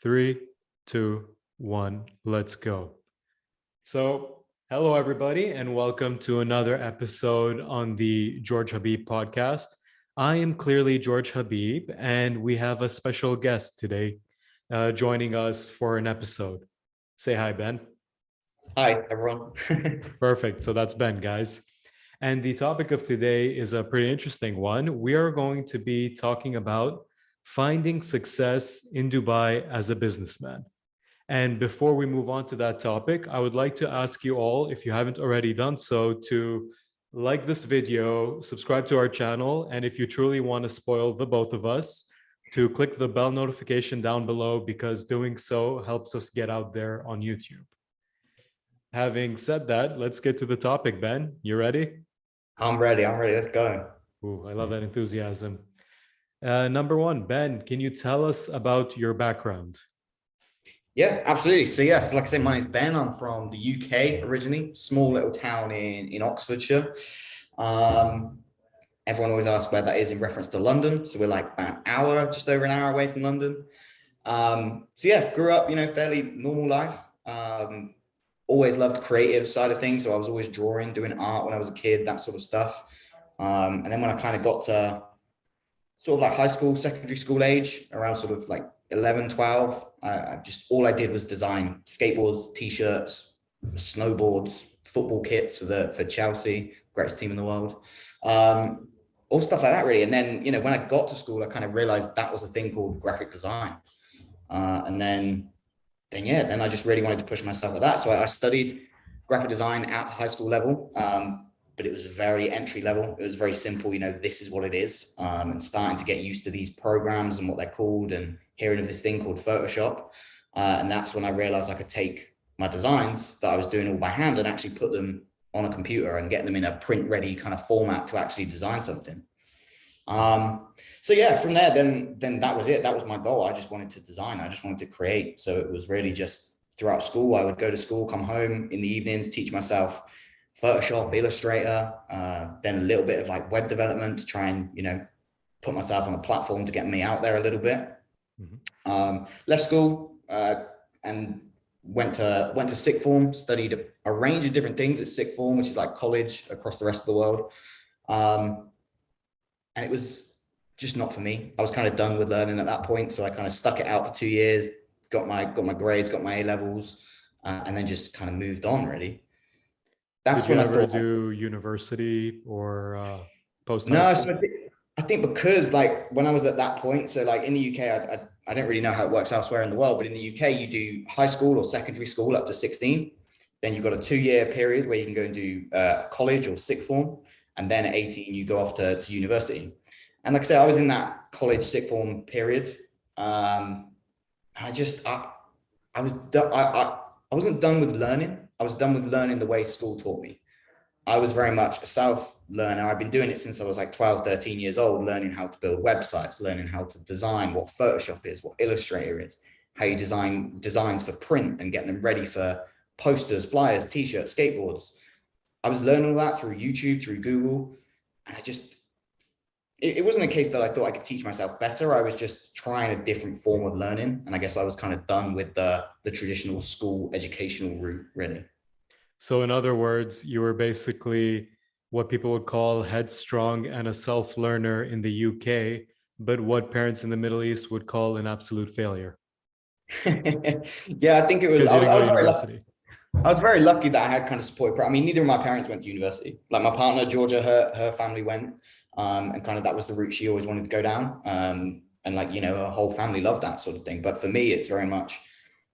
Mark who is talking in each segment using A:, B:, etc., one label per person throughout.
A: Three, two, one, let's go. So, hello, everybody, and welcome to another episode on the George Habib podcast. I am clearly George Habib, and we have a special guest today joining us for an episode. Say hi, Ben.
B: Hi, everyone.
A: Perfect. So, that's Ben, guys. And the topic of today is a pretty interesting one. We are going to be talking about finding success in Dubai as a businessman. And before we move on to that topic, I would like to ask you all, if you haven't already done so, to like this video, subscribe to our channel, and if you truly want to spoil the both of us, to click the bell notification down below, because doing so helps us get out there on YouTube. Having said that, let's get to the topic, Ben. You ready?
B: I'm ready. Let's go.
A: Ooh, I love that enthusiasm. Number one, Ben, can you tell us about your background?
B: Yeah, absolutely. So yes, like I said, my name's Ben. I'm from the UK originally, small little town in Oxfordshire. Everyone always asks where that is in reference to London. So we're like about an hour, just over an hour away from London. So yeah, grew up, fairly normal life. Always loved creative side of things. So I was always drawing, doing art when I was a kid, that sort of stuff. And then when I kind of got to sort of like high school, secondary school age, around sort of like 11, 12, all I did was design skateboards, t-shirts, snowboards, football kits for Chelsea, greatest team in the world. All stuff like that, really. And then, when I got to school, I kind of realized that was a thing called graphic design. And then I just really wanted to push myself at that. So I studied graphic design at high school level. But it was very entry level. It was very simple, this is what it is. And starting to get used to these programs and what they're called, and hearing of this thing called Photoshop. And that's when I realized I could take my designs that I was doing all by hand and actually put them on a computer and get them in a print ready kind of format to actually design something. So yeah, from there, then that was it. That was my goal. I just wanted to design. I just wanted to create. So it was really just throughout school. I would go to school, come home in the evenings, teach myself Photoshop, Illustrator, then a little bit of like web development to try and, put myself on a platform to get me out there a little bit. Mm-hmm. Left school and went to sixth form, studied a range of different things at sixth form, which is like college across the rest of the world. And it was just not for me. I was kind of done with learning at that point. So I kind of stuck it out for 2 years, got my grades, got my A levels, and then just kind of moved on, really.
A: That's Did you ever do university or post high school?
B: No, so I think because like when I was at that point, so like in the UK, I don't really know how it works elsewhere in the world, but in the UK, you do high school or secondary school up to 16. Then you've got a 2-year period where you can go and do college or sixth form. And then at 18, you go off to university. And like I said, I was in that college sixth form period. I wasn't done with learning. I was done with learning the way school taught me. I was very much a self-learner. I've been doing it since I was like 12, 13 years old, learning how to build websites, learning how to design, what Photoshop is, what Illustrator is, how you design designs for print and get them ready for posters, flyers, t-shirts, skateboards. I was learning all that through YouTube, through Google. And it wasn't a case that I thought I could teach myself better. I was just trying a different form of learning. And I guess I was kind of done with the traditional school educational route, really.
A: So in other words, you were basically what people would call headstrong and a self-learner in the UK, but what parents in the Middle East would call an absolute failure.
B: Yeah, I think it was, I was very lucky that I had kind of support. I mean, neither of my parents went to university. Like my partner, Georgia, her family went, and kind of that was the route she always wanted to go down. And like, her whole family loved that sort of thing. But for me, it's very much,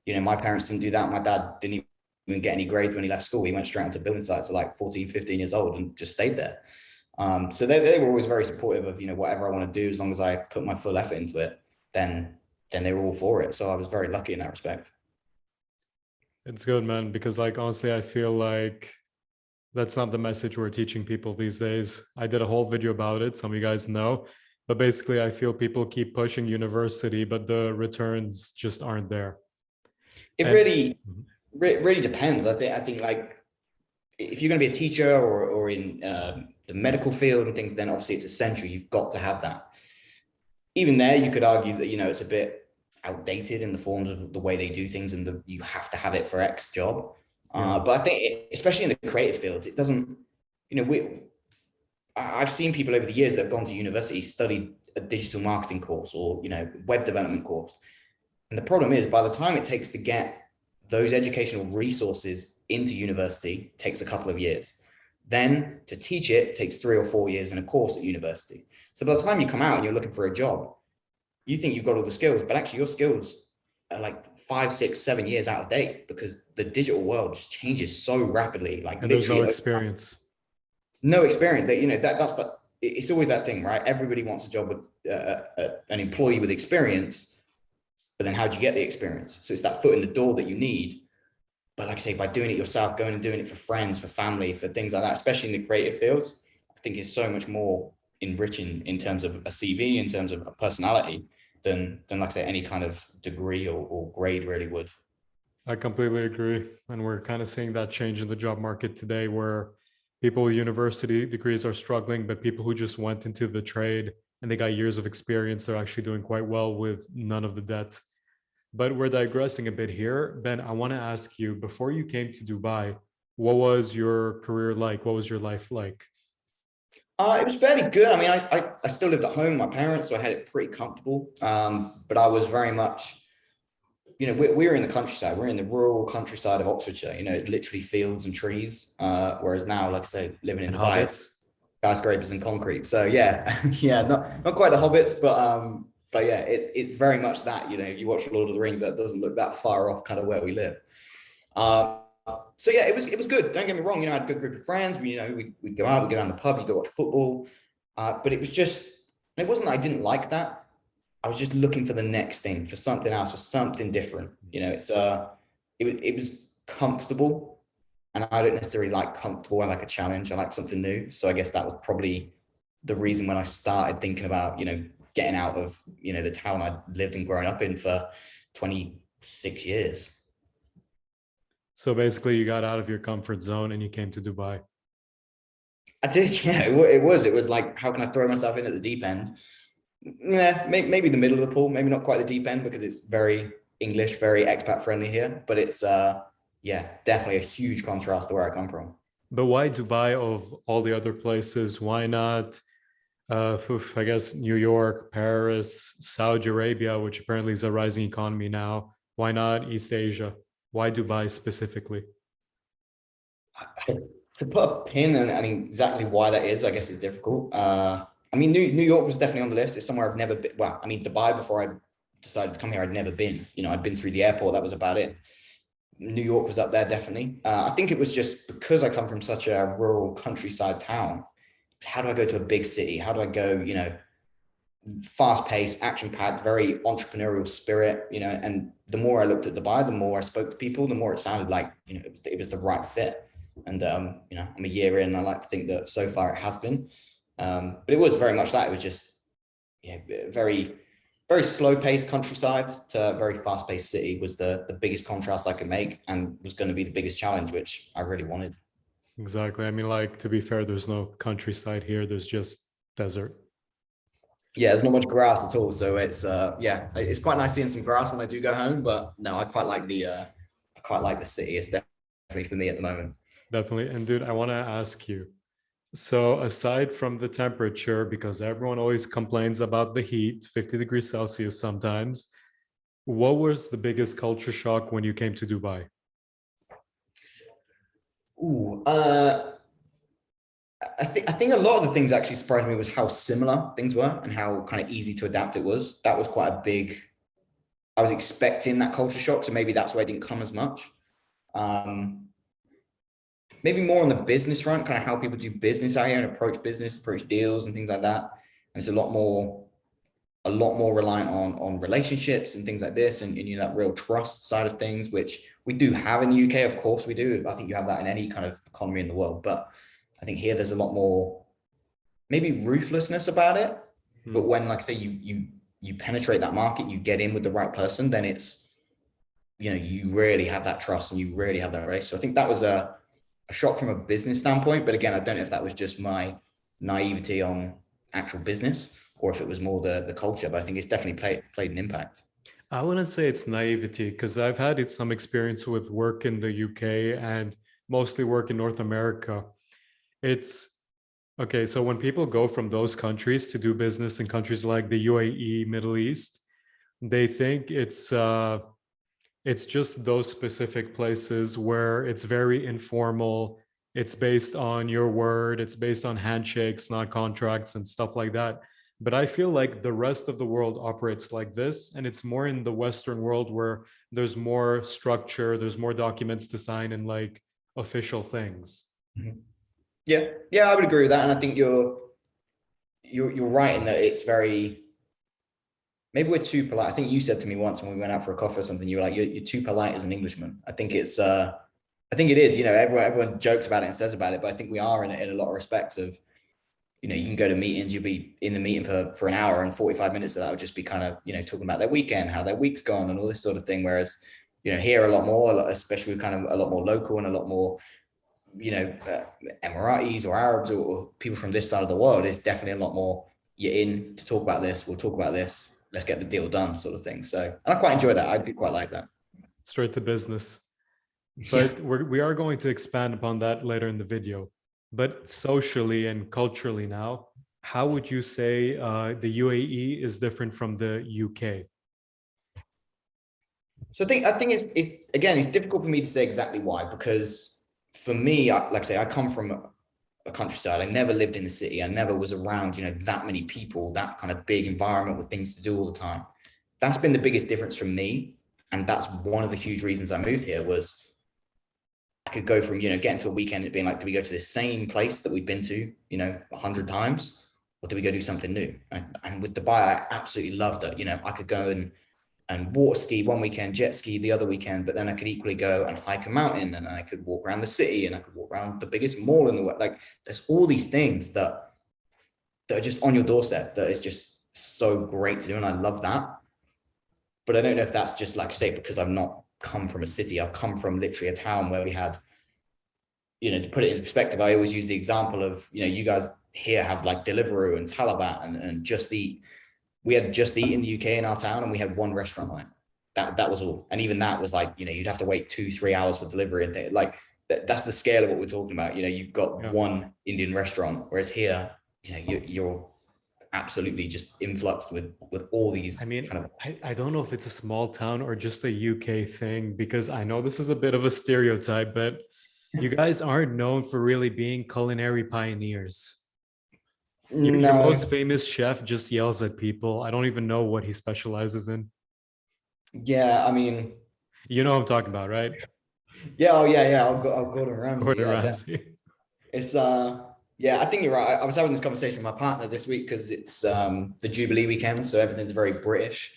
B: my parents didn't do that. My dad didn't even get any grades when he left school. He went straight onto building sites at like 14, 15 years old and just stayed there. So they were always very supportive of, whatever I want to do, as long as I put my full effort into it, then they were all for it. So I was very lucky in that respect.
A: It's good, man, because like, honestly, I feel like that's not the message we're teaching people these days. I did a whole video about it. Some of you guys know, but basically I feel people keep pushing university, but the returns just aren't there.
B: It really depends. I think like if you're going to be a teacher or in the medical field and things, then obviously it's essential. You've got to have that. Even there, you could argue that, it's a bit outdated in the forms of the way they do things, and you have to have it for X job.
A: Yeah.
B: But I think, especially in the creative fields, it doesn't, I've seen people over the years that have gone to university, studied a digital marketing course or, web development course. And the problem is, by the time it takes to get those educational resources into university, takes a couple of years. Then to teach it takes 3 or 4 years in a course at university. So by the time you come out and you're looking for a job, you think you've got all the skills, but actually your skills are like 5, 6, 7 years out of date, because the digital world just changes so rapidly. Like,
A: And there's no
B: literally
A: experience.
B: no experience. That's the, it's always that thing, right? Everybody wants a job with an employee with experience, but then how do you get the experience? So it's that foot in the door that you need. But like I say, by doing it yourself, going and doing it for friends, for family, for things like that, especially in the creative fields, I think it's so much more enriching in terms of a CV, in terms of a personality, than like I say, any kind of degree or grade really would.
A: I completely agree. And we're kind of seeing that change in the job market today where people with university degrees are struggling, but people who just went into the trade and they got years of experience, they're actually doing quite well with none of the debt. But we're digressing a bit here. Ben, I want to ask you, before you came to Dubai, what was your career like? What was your life like?
B: It was fairly good. I mean, I still lived at home with my parents, so I had it pretty comfortable. But I was very much, we're in the countryside. We're in the rural countryside of Oxfordshire. It's literally fields and trees. Whereas now, like I say, living in
A: And
B: Dubai,
A: hobbits?
B: it's skyscrapers and concrete. So yeah, yeah, not quite the hobbits, but yeah, it's very much that. You watch Lord of the Rings, that doesn't look that far off, kind of where we live. So yeah, it was good. Don't get me wrong. I had a good group of friends. We'd go out, we'd go down the pub, you'd go watch football. But it wasn't that I didn't like that. I was just looking for the next thing, for something else, for something different. It was comfortable, and I don't necessarily like comfortable. I like a challenge. I like something new. So I guess that was probably the reason when I started thinking about, getting out of, the town I lived and grown up in for 26 years.
A: So basically, you got out of your comfort zone and you came to Dubai.
B: I did, yeah. It was like, how can I throw myself in at the deep end? Yeah, maybe the middle of the pool, maybe not quite the deep end, because it's very English, very expat friendly here. But it's yeah, definitely a huge contrast to where I come from.
A: But why Dubai of all the other places? Why not, I guess, New York, Paris, Saudi Arabia, which apparently is a rising economy now? Why not East Asia? Why Dubai specifically?
B: To put a pin and exactly why that is, I guess is difficult. I mean, New York was definitely on the list. It's somewhere I've never been. Well, I mean, Dubai, before I decided to come here, I'd never been. I'd been through the airport. That was about it. New York was up there, definitely. I think it was just because I come from such a rural countryside town. How do I go to a big city? How do I go, fast-paced, action-packed, very entrepreneurial spirit, and the more I looked at Dubai, the more I spoke to people, the more it sounded like, it was the right fit. And, I'm a year in, and I like to think that so far it has been. But it was very much that. It was just, very, very slow-paced countryside to a very fast-paced city was the biggest contrast I could make, and was going to be the biggest challenge, which I really wanted.
A: Exactly. I mean, like, to be fair, there's no countryside here, there's just desert.
B: Yeah, there's not much grass at all. So it's yeah, it's quite nice seeing some grass when I do go home. But no, I quite like the city. It's definitely for me at the moment.
A: Definitely. And dude, I want to ask you, so aside from the temperature, because everyone always complains about the heat, 50 degrees Celsius sometimes, what was the biggest culture shock when you came to Dubai?
B: Ooh, I think a lot of the things actually surprised me was how similar things were and how kind of easy to adapt it was. That was quite a big. I was expecting that culture shock, so maybe that's why it didn't come as much. Maybe more on the business front, kind of how people do business out here and approach business, approach deals and things like that. And it's a lot more reliant on relationships and things like this, and that real trust side of things, which we do have in the UK. Of course we do. I think you have that in any kind of economy in the world, but I think here there's a lot more maybe ruthlessness about it. But when, like I say, you penetrate that market, you get in with the right person, then it's, you really have that trust and you really have that race. So I think that was a shock from a business standpoint. But again, I don't know if that was just my naivety on actual business or if it was more the culture, but I think it's definitely played an impact.
A: I wouldn't say it's naivety because I've had some experience with work in the UK and mostly work in North America. It's okay. So when people go from those countries to do business in countries like the UAE, Middle East, they think it's just those specific places where it's very informal. It's based on your word, it's based on handshakes, not contracts and stuff like that. But I feel like the rest of the world operates like this. And it's more in the Western world where there's more structure, there's more documents to sign and like official things.
B: Mhm. Yeah, yeah, I would agree with that, and I think you're right in that it's very, maybe we're too polite. I think you said to me once when we went out for a coffee or something, you were like, you're too polite as an Englishman. I think it is, everyone jokes about it and says about it, but I think we are in a lot of respects of, you can go to meetings, you'll be in the meeting for an hour, and 45 minutes of that would just be kind of, talking about their weekend, how their week's gone and all this sort of thing. Whereas, here a lot more, especially kind of a lot more local and a lot more, Emiratis or Arabs or people from this side of the world, is definitely a lot more, you're in to talk about this, we'll talk about this, let's get the deal done sort of thing. So, and I quite enjoy that. I do quite like that.
A: Straight to business.
B: Yeah.
A: But we are going to expand upon that later in the video. But socially and culturally now, how would you say the UAE is different from the UK?
B: So I think it's again, it's difficult for me to say exactly why, because for me, like I say, I come from a countryside. I never lived in the city. I never was around, that many people, that kind of big environment with things to do all the time. That's been the biggest difference for me. And that's one of the huge reasons I moved here was I could go from, getting to a weekend and being like, do we go to the same place that we've been to, 100 times? Or do we go do something new? And with Dubai, I absolutely loved it. I could go and water ski one weekend, jet ski the other weekend, but then I could equally go and hike a mountain, and I could walk around the city, and I could walk around the biggest mall in the world. Like, there's all these things that are just on your doorstep that is just so great to do. And I love that. But I don't know if that's just, like I say, because I've not come from a city. I've come from literally a town where we had, to put it in perspective, I always use the example of, you guys here have like Deliveroo and Talabat and Just Eat. We had Just Eat in the UK in our town, and we had one restaurant on it. That was all. And even that was like, you'd have to wait 2-3 hours for delivery and things. Like, that's the scale of what we're talking about. You've got one Indian restaurant, whereas here, you're absolutely just influxed with all these.
A: I mean, I don't know if it's a small town or just a UK thing, because I know this is a bit of a stereotype, but you guys aren't known for really being culinary pioneers. Your
B: No.
A: most famous chef just yells at people. I don't even know what he specializes in.
B: Yeah, I mean,
A: You know what I'm talking about, right?
B: yeah, oh yeah. I'll Gordon Ramsay.
A: Gordon
B: Yeah,
A: Ramsay.
B: it's yeah, I think you're right. I was having this conversation with my partner this week because it's the Jubilee weekend, so everything's very British.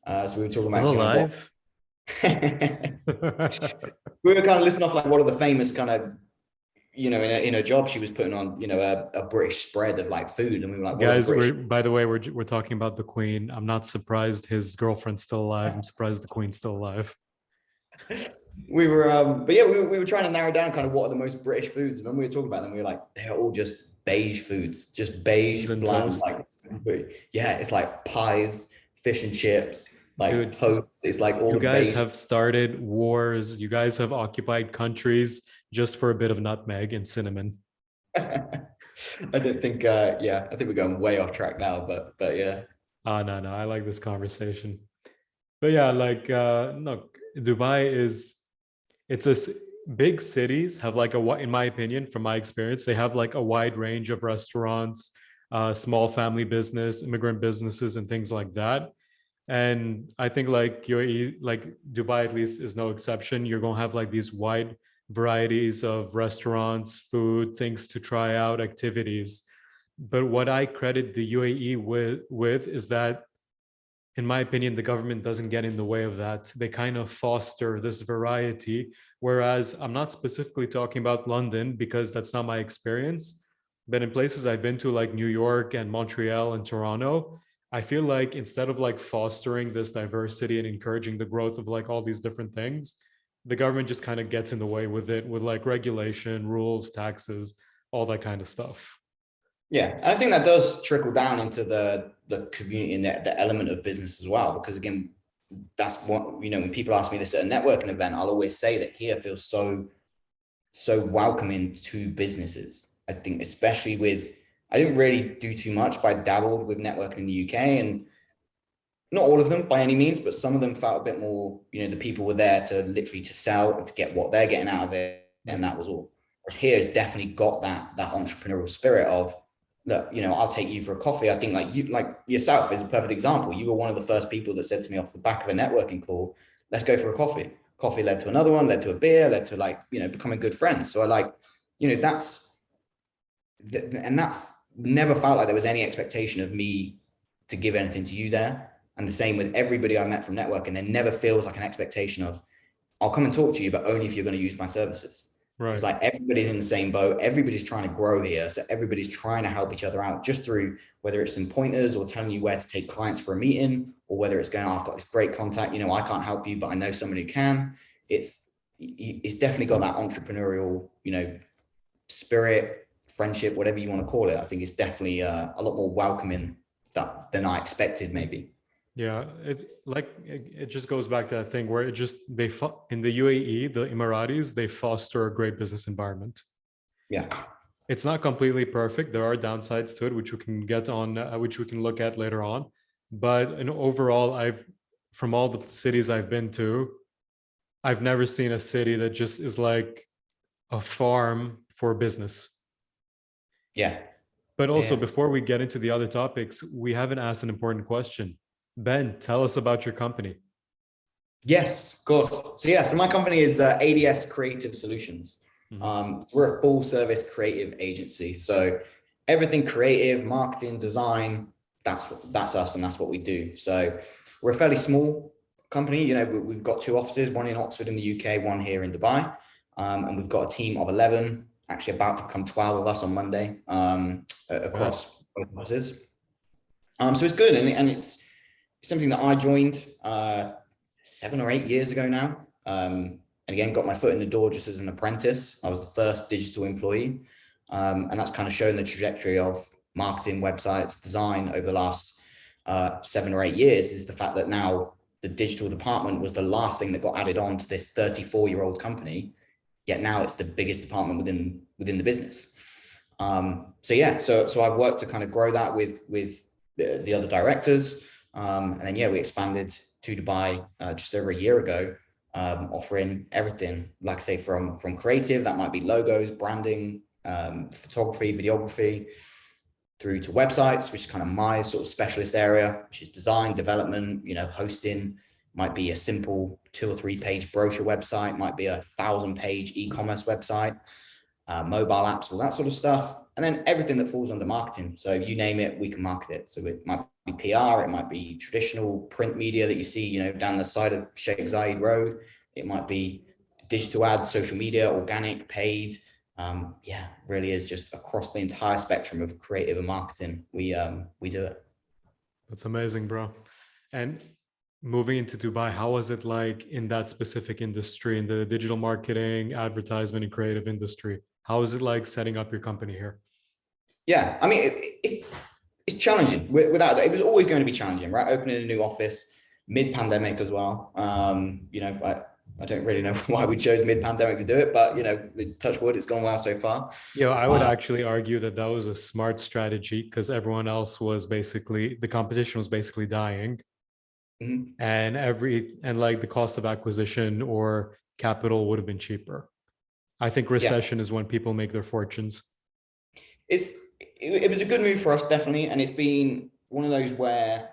B: So we were talking
A: Still
B: about kind of what
A: alive?
B: we were kind of listing off like what are the famous kind of, in a job she was putting on, a British spread of like food, and we were like, what are the
A: Guys,
B: British?
A: by the way, we're talking about the Queen. I'm not surprised his girlfriend's still alive. I'm surprised the Queen's still alive.
B: We were but yeah, we were trying to narrow down kind of what are the most British foods. And when we were talking about them, we were like, they're all just beige foods, just beige,
A: Beans and
B: bland,
A: toast.
B: like, yeah, it's like pies, fish and chips, like
A: Dude,
B: toast. It's like all
A: you
B: the
A: guys
B: beige.
A: have started wars. You guys have occupied countries just for a bit of nutmeg and cinnamon.
B: I don't think yeah, I think we're going way off track now, but yeah.
A: Ah, no, no, I like this conversation. But yeah, like, look, Dubai is, it's a big cities have like in my opinion, from my experience, they have like a wide range of restaurants, small family business, immigrant businesses, and things like that. And I think like UAE, like Dubai at least, is no exception. You're going to have like these wide varieties of restaurants, food, things to try out, activities. But what I credit the UAE with is that, in my opinion, the government doesn't get in the way of that. They kind of foster this variety. Whereas I'm not specifically talking about London because that's not my experience. But in places I've been to, like New York and Montreal and Toronto, I feel like instead of like fostering this diversity and encouraging the growth of like all these different things, the government just kind of gets in the way with it, with like regulation, rules, taxes, all that kind of stuff.
B: Yeah, and I think that does trickle down into the community and the element of business as well, because again, that's what, when people ask me this at a networking event, I'll always say that here feels so welcoming to businesses. I think especially I didn't really do too much, but I dabbled with networking in the UK, and not all of them by any means, but some of them felt a bit more, the people were there to literally to sell and to get what they're getting out of it. And that was all. Whereas here has definitely got that entrepreneurial spirit of, look, I'll take you for a coffee. I think like yourself is a perfect example. You were one of the first people that said to me off the back of a networking call, let's go for a coffee. Coffee led to another one, led to a beer, led to becoming good friends. So I and that never felt like there was any expectation of me to give anything to you there. And the same with everybody I met from networking. There never feels like an expectation of, I'll come and talk to you, but only if you're going to use my services. Right. It's like everybody's in the same boat. Everybody's trying to grow here. So everybody's trying to help each other out, just through whether it's some pointers or telling you where to take clients for a meeting, or whether it's going, oh, I've got this great contact, I can't help you, but I know somebody who can. It's definitely got that entrepreneurial, spirit, friendship, whatever you want to call it. I think it's definitely a lot more welcoming than I expected, maybe.
A: Yeah, it just goes back to that thing where in the UAE, the Emiratis, they foster a great business environment.
B: Yeah,
A: it's not completely perfect. There are downsides to it, which we can get on, which we can look at later on. But overall, from all the cities I've been to, I've never seen a city that just is like a farm for business.
B: Yeah.
A: But also, before we get into the other topics, we haven't asked an important question. Ben, tell us about your company.
B: Yes, of course. So my company is ADS Creative Solutions. So we're a full service creative agency. So everything creative, marketing, design, that's us, and that's what we do. So we're a fairly small company. We've got 2 offices, one in Oxford in the UK, one here in Dubai. And we've got a team of 11, actually about to become 12 of us on Monday, across both offices. So it's good, and it's something that I joined 7 or 8 years ago now. And again, got my foot in the door just as an apprentice. I was the first digital employee. And that's kind of shown the trajectory of marketing, websites, design over the last 7 or 8 years, is the fact that now the digital department was the last thing that got added on to this 34-year-old company. Yet now it's the biggest department within the business. So I've worked to kind of grow that with the other directors. And then, we expanded to Dubai just over a year ago, offering everything, like I say, from creative, that might be logos, branding, photography, videography, through to websites, which is kind of my sort of specialist area, which is design, development, hosting. Might be a simple 2 or 3 page brochure website, might be a 1,000-page e-commerce website, mobile apps, all that sort of stuff. And then everything that falls under marketing. So you name it, we can market it. So it might be PR, it might be traditional print media that you see, down the side of Sheikh Zayed Road. It might be digital ads, social media, organic, paid. Really is just across the entire spectrum of creative and marketing. We do it.
A: That's amazing, bro. And moving into Dubai, how was it like in that specific industry, in the digital marketing, advertisement, and creative industry? How is it like setting up your company here?
B: Yeah, I mean, it's challenging. Without it was always going to be challenging, right? Opening a new office mid-pandemic as well. I don't really know why we chose mid-pandemic to do it, but touch wood, it's gone well so far.
A: Yeah, I would actually argue that was a smart strategy, because everyone else was basically, the competition was basically dying. Mm-hmm. And like the cost of acquisition or capital would have been cheaper. I think recession is when people make their fortunes.
B: It was a good move for us, definitely. And it's been one of those where,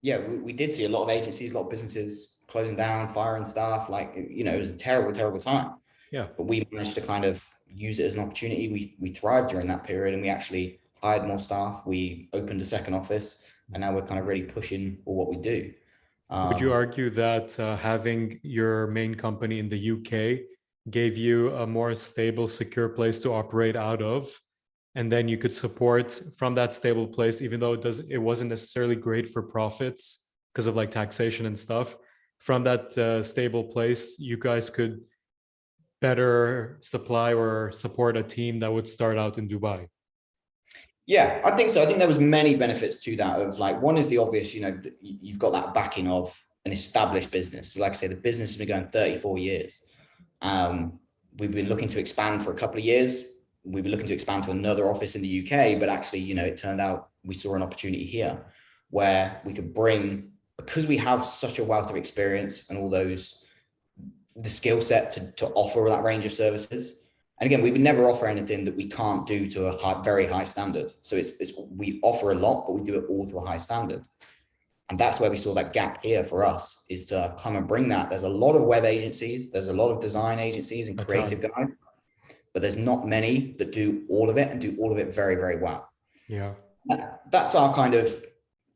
B: we did see a lot of agencies, a lot of businesses closing down, firing staff. Like, it was a terrible, terrible time. Yeah. But we managed to kind of use it as an opportunity. We thrived during that period, and we actually hired more staff. We opened a second office, and now we're kind of really pushing all what we do.
A: Would you argue that having your main company in the UK gave you a more stable, secure place to operate out of, and then you could support from that stable place, even though it wasn't necessarily great for profits because of like taxation and stuff? From that stable place, you guys could better supply or support a team that would start out in Dubai?
B: Yeah, I think so. I think there was many benefits to that. Of like, one is the obvious, you've got that backing of an established business. So like I say, the business has been going 34 years. We've been looking to expand for a couple of years. We were looking to expand to another office in the UK, but actually, you know, it turned out we saw an opportunity here where we could bring, because we have such a wealth of experience and all those, the skill set to offer that range of services. And again, we would never offer anything that we can't do to a very high standard. So it's we offer a lot, but we do it all to a high standard. And that's where we saw that gap here for us, is to come and bring that. There's a lot of web agencies, there's a lot of design agencies and creative guys, but there's not many that do all of it and do all of it very, very well.
A: Yeah.
B: That's our kind of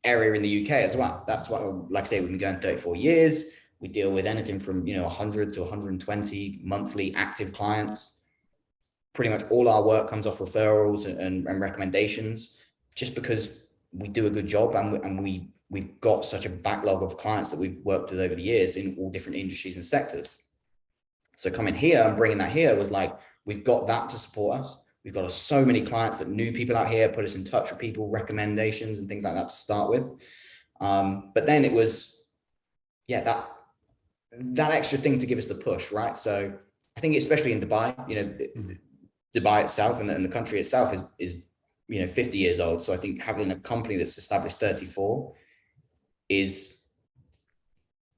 B: area in the UK as well. That's what, like I say, we've been going 34 years. We deal with anything from, you know, 100 to 120 monthly active clients. Pretty much all our work comes off referrals and recommendations, just because we do a good job, and we've got such a backlog of clients that we've worked with over the years in all different industries and sectors. So coming here and bringing that here was like, we've got that to support us. We've got so many clients that knew people out here, put us in touch with people, recommendations and things like that to start with. But then it was, yeah, that extra thing to give us the push, right? So I think especially in Dubai, you know, Dubai itself and the country itself is, you know, 50 years old. So I think having a company that's established 34 is,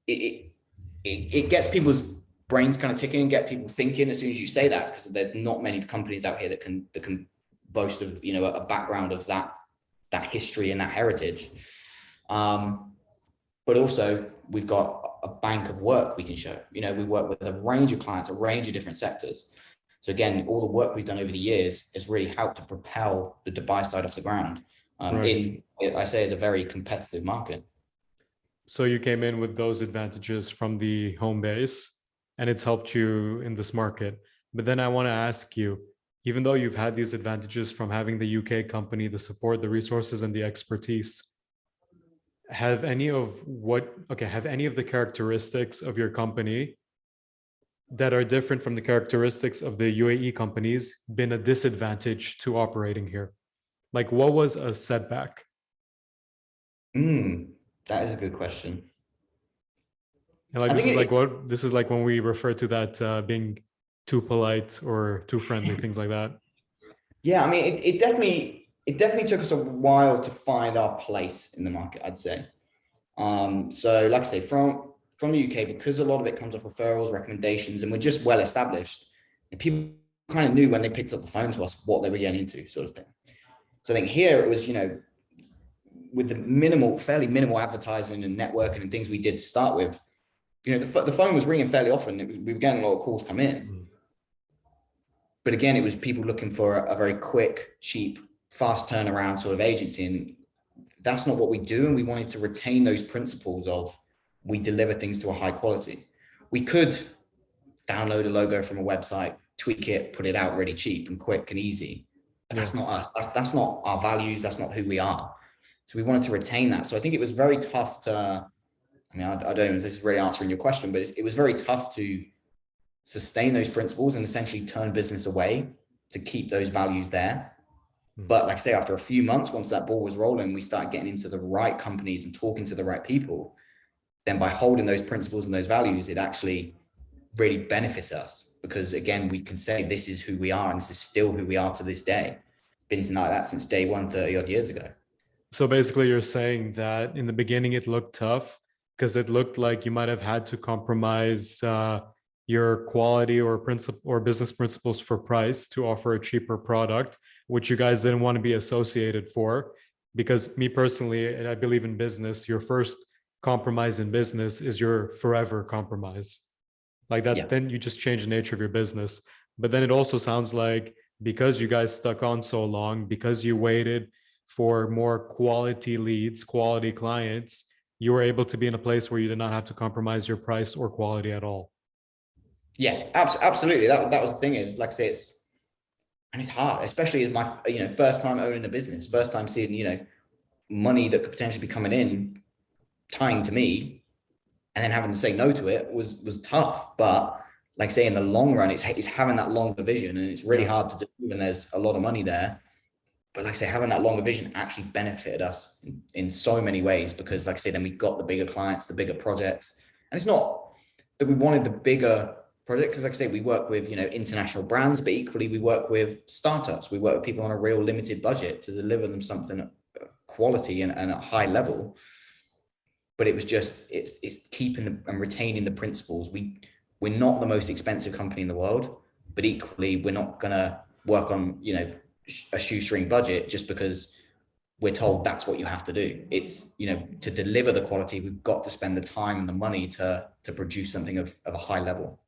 B: it gets people's brains kind of ticking and get people thinking as soon as you say that, because there's not many companies out here that can boast of, you know, a background of that history and that heritage. But also we've got a bank of work we can show. You know, we work with a range of clients, a range of different sectors. So again, all the work we've done over the years has really helped to propel the Dubai side off the ground in, I say, is a very competitive market.
A: So you came in with those advantages from the home base, and it's helped you in this market. But then I want to ask you, even though you've had these advantages from having the UK company, the support, the resources, and the expertise, have any of the characteristics of your company that are different from the characteristics of the UAE companies been a disadvantage to operating here? Like, what was a setback?
B: That is a good question.
A: And like, this is like when we refer to that being too polite or too friendly, things like that.
B: Yeah, I mean, it definitely took us a while to find our place in the market, I'd say. So like I say, from the UK, because a lot of it comes off referrals, recommendations, and we're just well established, and people kind of knew when they picked up the phone to us what they were getting into, sort of thing. So I think here it was, you know, with the fairly minimal advertising and networking and things we did to start with, you know, the phone was ringing fairly often. We were getting a lot of calls come in. But again, it was people looking for a very quick, cheap, fast turnaround sort of agency. And that's not what we do. And we wanted to retain those principles of, we deliver things to a high quality. We could download a logo from a website, tweak it, put it out really cheap and quick and easy. But that's not us. That's not our values. That's not who we are. So we wanted to retain that. So I think it was very tough to, I mean, I don't know if this is really answering your question, but it was very tough to sustain those principles and essentially turn business away to keep those values there. But like I say, after a few months, once that ball was rolling, we started getting into the right companies and talking to the right people. Then by holding those principles and those values, it actually really benefits us, because again, we can say this is who we are and this is still who we are to this day. Been like that since day one, 30 odd years ago.
A: So basically you're saying that in the beginning it looked tough because it looked like you might have had to compromise your quality or business principles for price to offer a cheaper product, which you guys didn't want to be associated for. Because me personally, and I believe in business, your first compromise in business is your forever compromise. Like that, then you just change the nature of your business. But then it also sounds like because you guys stuck on so long, because you waited for more quality leads, quality clients, you were able to be in a place where you did not have to compromise your price or quality at all.
B: Yeah, absolutely. That was the thing, is like I say, it's hard, especially as my, you know, first time owning a business, first time seeing, you know, money that could potentially be coming in, tying to me, and then having to say no to it was tough. But like I say, in the long run, it's having that longer vision, and it's really hard to do when there's a lot of money there. but like I say, having that longer vision actually benefited us in so many ways, because like I say, then we got the bigger clients, the bigger projects. And it's not that we wanted the bigger project, because like I say, we work with, international brands, but equally we work with startups. We work with people on a real limited budget to deliver them something quality and at a high level. But it was just, it's keeping and retaining the principles. We're not the most expensive company in the world, but equally we're not going to work on, a shoestring budget just because we're told that's what you have to do. It's, to deliver the quality, we've got to spend the time and the money to produce something of a high level.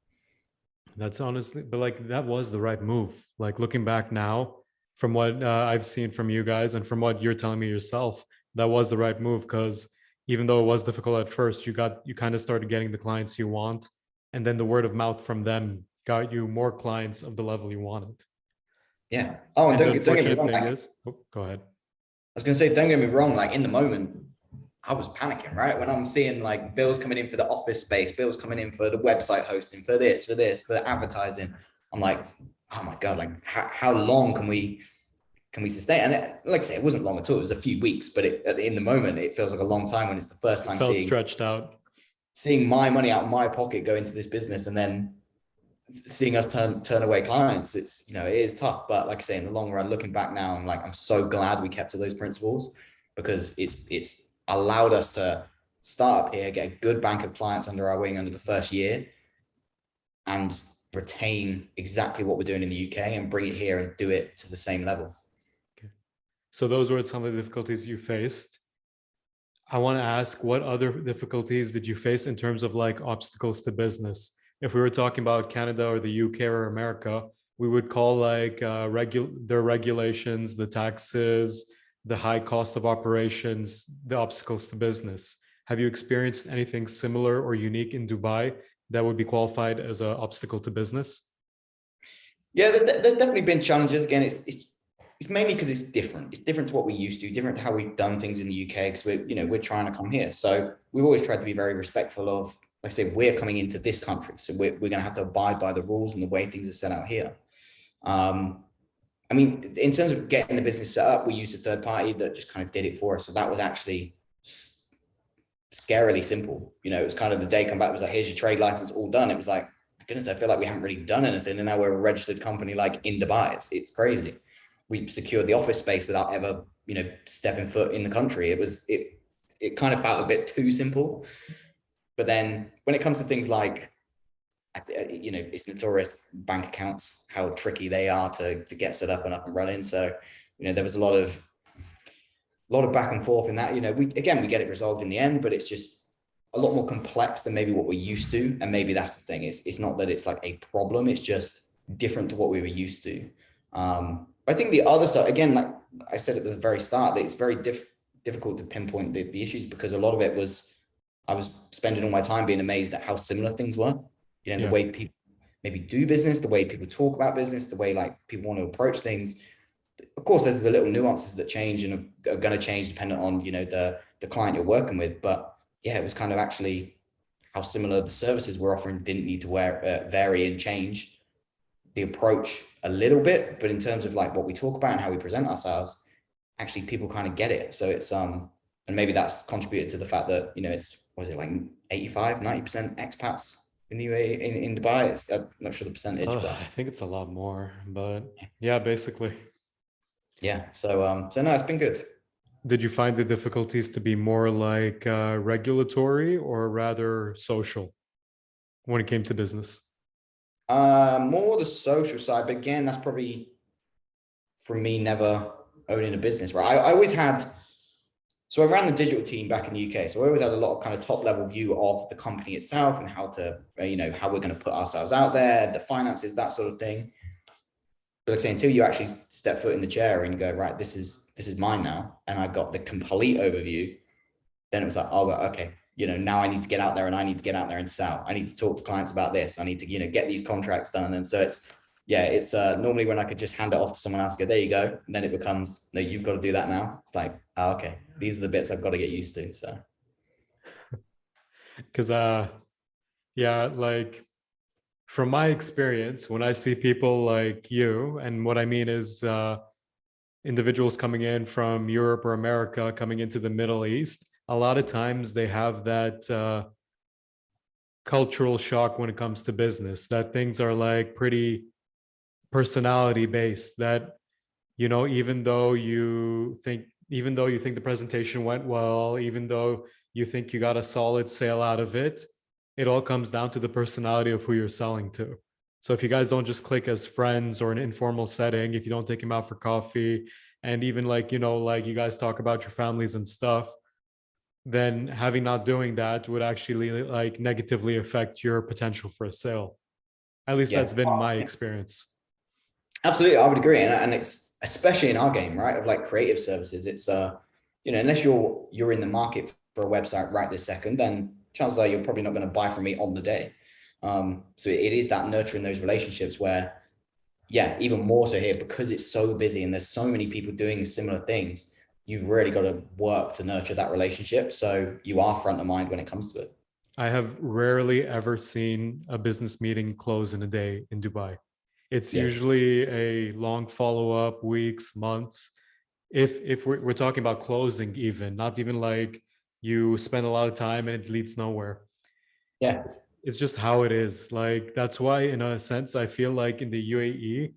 A: That's honestly, but like that was the right move. Like looking back now, from what I've seen from you guys and from what you're telling me yourself, that was the right move, because even though it was difficult at first, you kind of started getting the clients you want, and then the word of mouth from them got you more clients of the level you wanted.
B: Yeah. Oh, and
A: And the
B: don't get me
A: unfortunate
B: wrong.
A: thing is, oh, go ahead.
B: I was going to say, don't get me wrong. Like in the moment, I was panicking, right? When I'm seeing like bills coming in for the office space, bills coming in for the website hosting, for the advertising. I'm like, oh my God, like how long can we sustain? And like I say, it wasn't long at all. It was a few weeks, but in the moment, it feels like a long time when it's the first time
A: Felt stretched out.
B: seeing my money out of my pocket go into this business, and then seeing us turn away clients. It's, it is tough, but like I say, in the long run, looking back now, I'm so glad we kept to those principles, because it's allowed us to start up here, get a good bank of clients under our wing under the first year, and retain exactly what we're doing in the UK and bring it here and do it to the same level.
A: Okay. So those were some of the difficulties you faced. I want to ask, what other difficulties did you face in terms of like obstacles to business? If we were talking about Canada or the UK or America, we would call like their regulations, the taxes, the high cost of operations, the obstacles to business. Have you experienced anything similar or unique in Dubai that would be qualified as an obstacle to business?
B: Yeah, there's definitely been challenges. Again, it's mainly because it's different. It's different to what we used to, different to how we've done things in the UK, because we're trying to come here. So we've always tried to be very respectful of, like I say, we're coming into this country, so we're going to have to abide by the rules and the way things are set out here. I mean, in terms of getting the business set up, we used a third party that just kind of did it for us. So that was actually scarily simple. It was kind of the day come back, it was like, here's your trade license, all done. It was like, goodness, I feel like we haven't really done anything, and now we're a registered company like in Dubai. It's crazy. We secured the office space without ever, stepping foot in the country. It kind of felt a bit too simple. But then when it comes to things like, it's notorious bank accounts, how tricky they are to get set up and running. So, there was a lot of back and forth in that. We get it resolved in the end, but it's just a lot more complex than maybe what we're used to. And maybe that's the thing. It's not that it's like a problem. It's just different to what we were used to. I think the other stuff, again, like I said at the very start, that it's very difficult to pinpoint the issues, because a lot of it was, I was spending all my time being amazed at how similar things were. The way people maybe do business, the way people talk about business, the way like people want to approach things. Of course, there's the little nuances that change and are going to change depending on, the client you're working with. But yeah, it was kind of actually how similar the services we're offering didn't need to vary and change the approach a little bit. But in terms of like what we talk about and how we present ourselves, actually people kind of get it. So it's, and maybe that's contributed to the fact that, it's, was it like 85-90% expats in the UAE, in Dubai? I'm not sure the percentage, but
A: I think it's a lot more, but yeah, basically.
B: yeah. So no, it's been good.
A: Did you find the difficulties to be more like regulatory or rather social when it came to business?
B: More the social side, but again, that's probably from me never owning a business, right? I always had, so I ran the digital team back in the UK. So I always had a lot of kind of top level view of the company itself and how to, how we're going to put ourselves out there, the finances, that sort of thing. But like I say, until you actually step foot in the chair and go, right, this is mine now, and I got the complete overview, then it was like, oh, okay, now I need to get out there, and I need to get out there and sell. I need to talk to clients about this. I need to, get these contracts done. And so it's normally when I could just hand it off to someone else, go, there you go. And then it becomes, no, you've got to do that now. It's like, oh, okay, these are the bits I've got to get used to. So.
A: Because, yeah, like from my experience, when I see people like you, and what I mean is individuals coming in from Europe or America coming into the Middle East, a lot of times they have that cultural shock when it comes to business, that things are like pretty personality based, that even though you think the presentation went well, even though you think you got a solid sale out of it, it all comes down to the personality of who you're selling to. So if you guys don't just click as friends or an informal setting, if you don't take them out for coffee, and even like, like you guys talk about your families and stuff, then having not doing that would actually like negatively affect your potential for a sale. At least
B: Yeah,
A: that's been my experience.
B: absolutely. I would agree. And it's especially in our game, right? Of like creative services, it's unless you're in the market for a website right this second, then chances are you're probably not going to buy from me on the day. So it is that nurturing those relationships where, yeah, even more so here because it's so busy and there's so many people doing similar things. You've really got to work to nurture that relationship, so you are front of mind when it comes to it.
A: I have rarely ever seen a business meeting close in a day in Dubai. It's
B: Yeah,
A: usually a long follow up, weeks, months. If we're talking about closing, even not even like you spend a lot of time and it leads nowhere.
B: yeah,
A: It's just how it is. Like that's why, in a sense, I feel like in the UAE,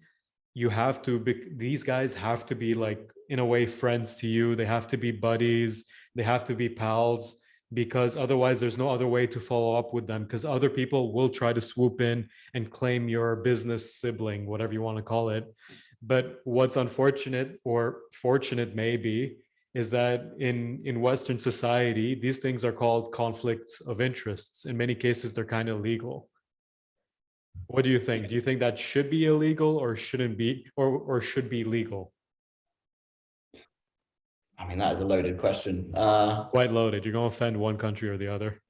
A: you have to be, these guys have to be like in a way friends to you, they have to be buddies, they have to be pals, because otherwise there's no other way to follow up with them, because other people will try to swoop in and claim your business sibling, whatever you want to call it. But what's unfortunate or fortunate maybe is that in western society these things are called conflicts of interests. In many cases they're kind of legal. What do you think? Do you think that should be illegal or shouldn't be, or should be legal?
B: I mean, that is a loaded question.
A: Quite loaded. You're going to offend one country or the other.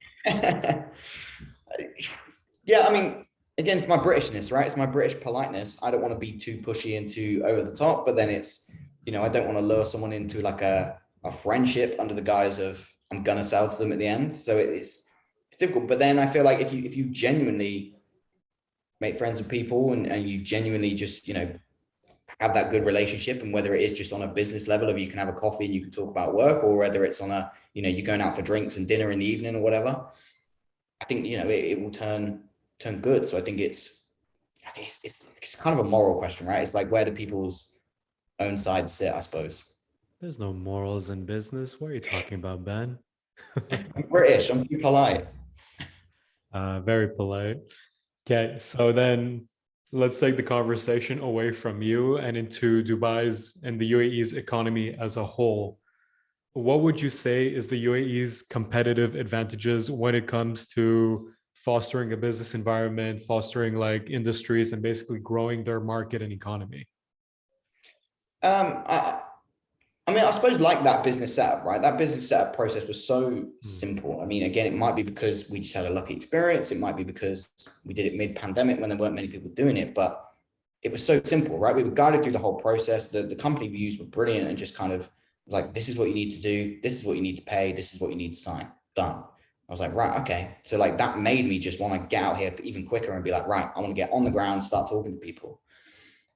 B: Yeah, I mean, again, it's my Britishness, right? It's my British politeness. I don't want to be too pushy and too over the top, but then it's, I don't want to lure someone into like a friendship under the guise of I'm gonna sell to them at the end. So it's difficult. But then I feel like if you genuinely make friends with people and you genuinely just, have that good relationship, and whether it is just on a business level of you can have a coffee and you can talk about work, or whether it's on a, you're going out for drinks and dinner in the evening or whatever, I think, it will turn good. So I think it's kind of a moral question, right? It's like, where do people's own sides sit, I suppose.
A: There's no morals in business. What are you talking about, Ben?
B: I'm British, I'm too polite.
A: Very polite. Okay, so then let's take the conversation away from you and into Dubai's and the UAE's economy as a whole. What would you say is the UAE's competitive advantages when it comes to fostering a business environment, fostering like industries, and basically growing their market and economy?
B: Um, I, I mean, I suppose like that business setup, right? That business setup process was so
A: Hmm.
B: simple. I mean, again, it might be because we just had a lucky experience. It might be because we did it mid-pandemic when there weren't many people doing it, but it was so simple, right? We were guided through the whole process. The company we used were brilliant and just kind of like, this is what you need to do. This is what you need to pay. This is what you need to sign. Done. I was like, right, okay. So like that made me just want to get out here even quicker and be like, right, I want to get on the ground, start talking to people.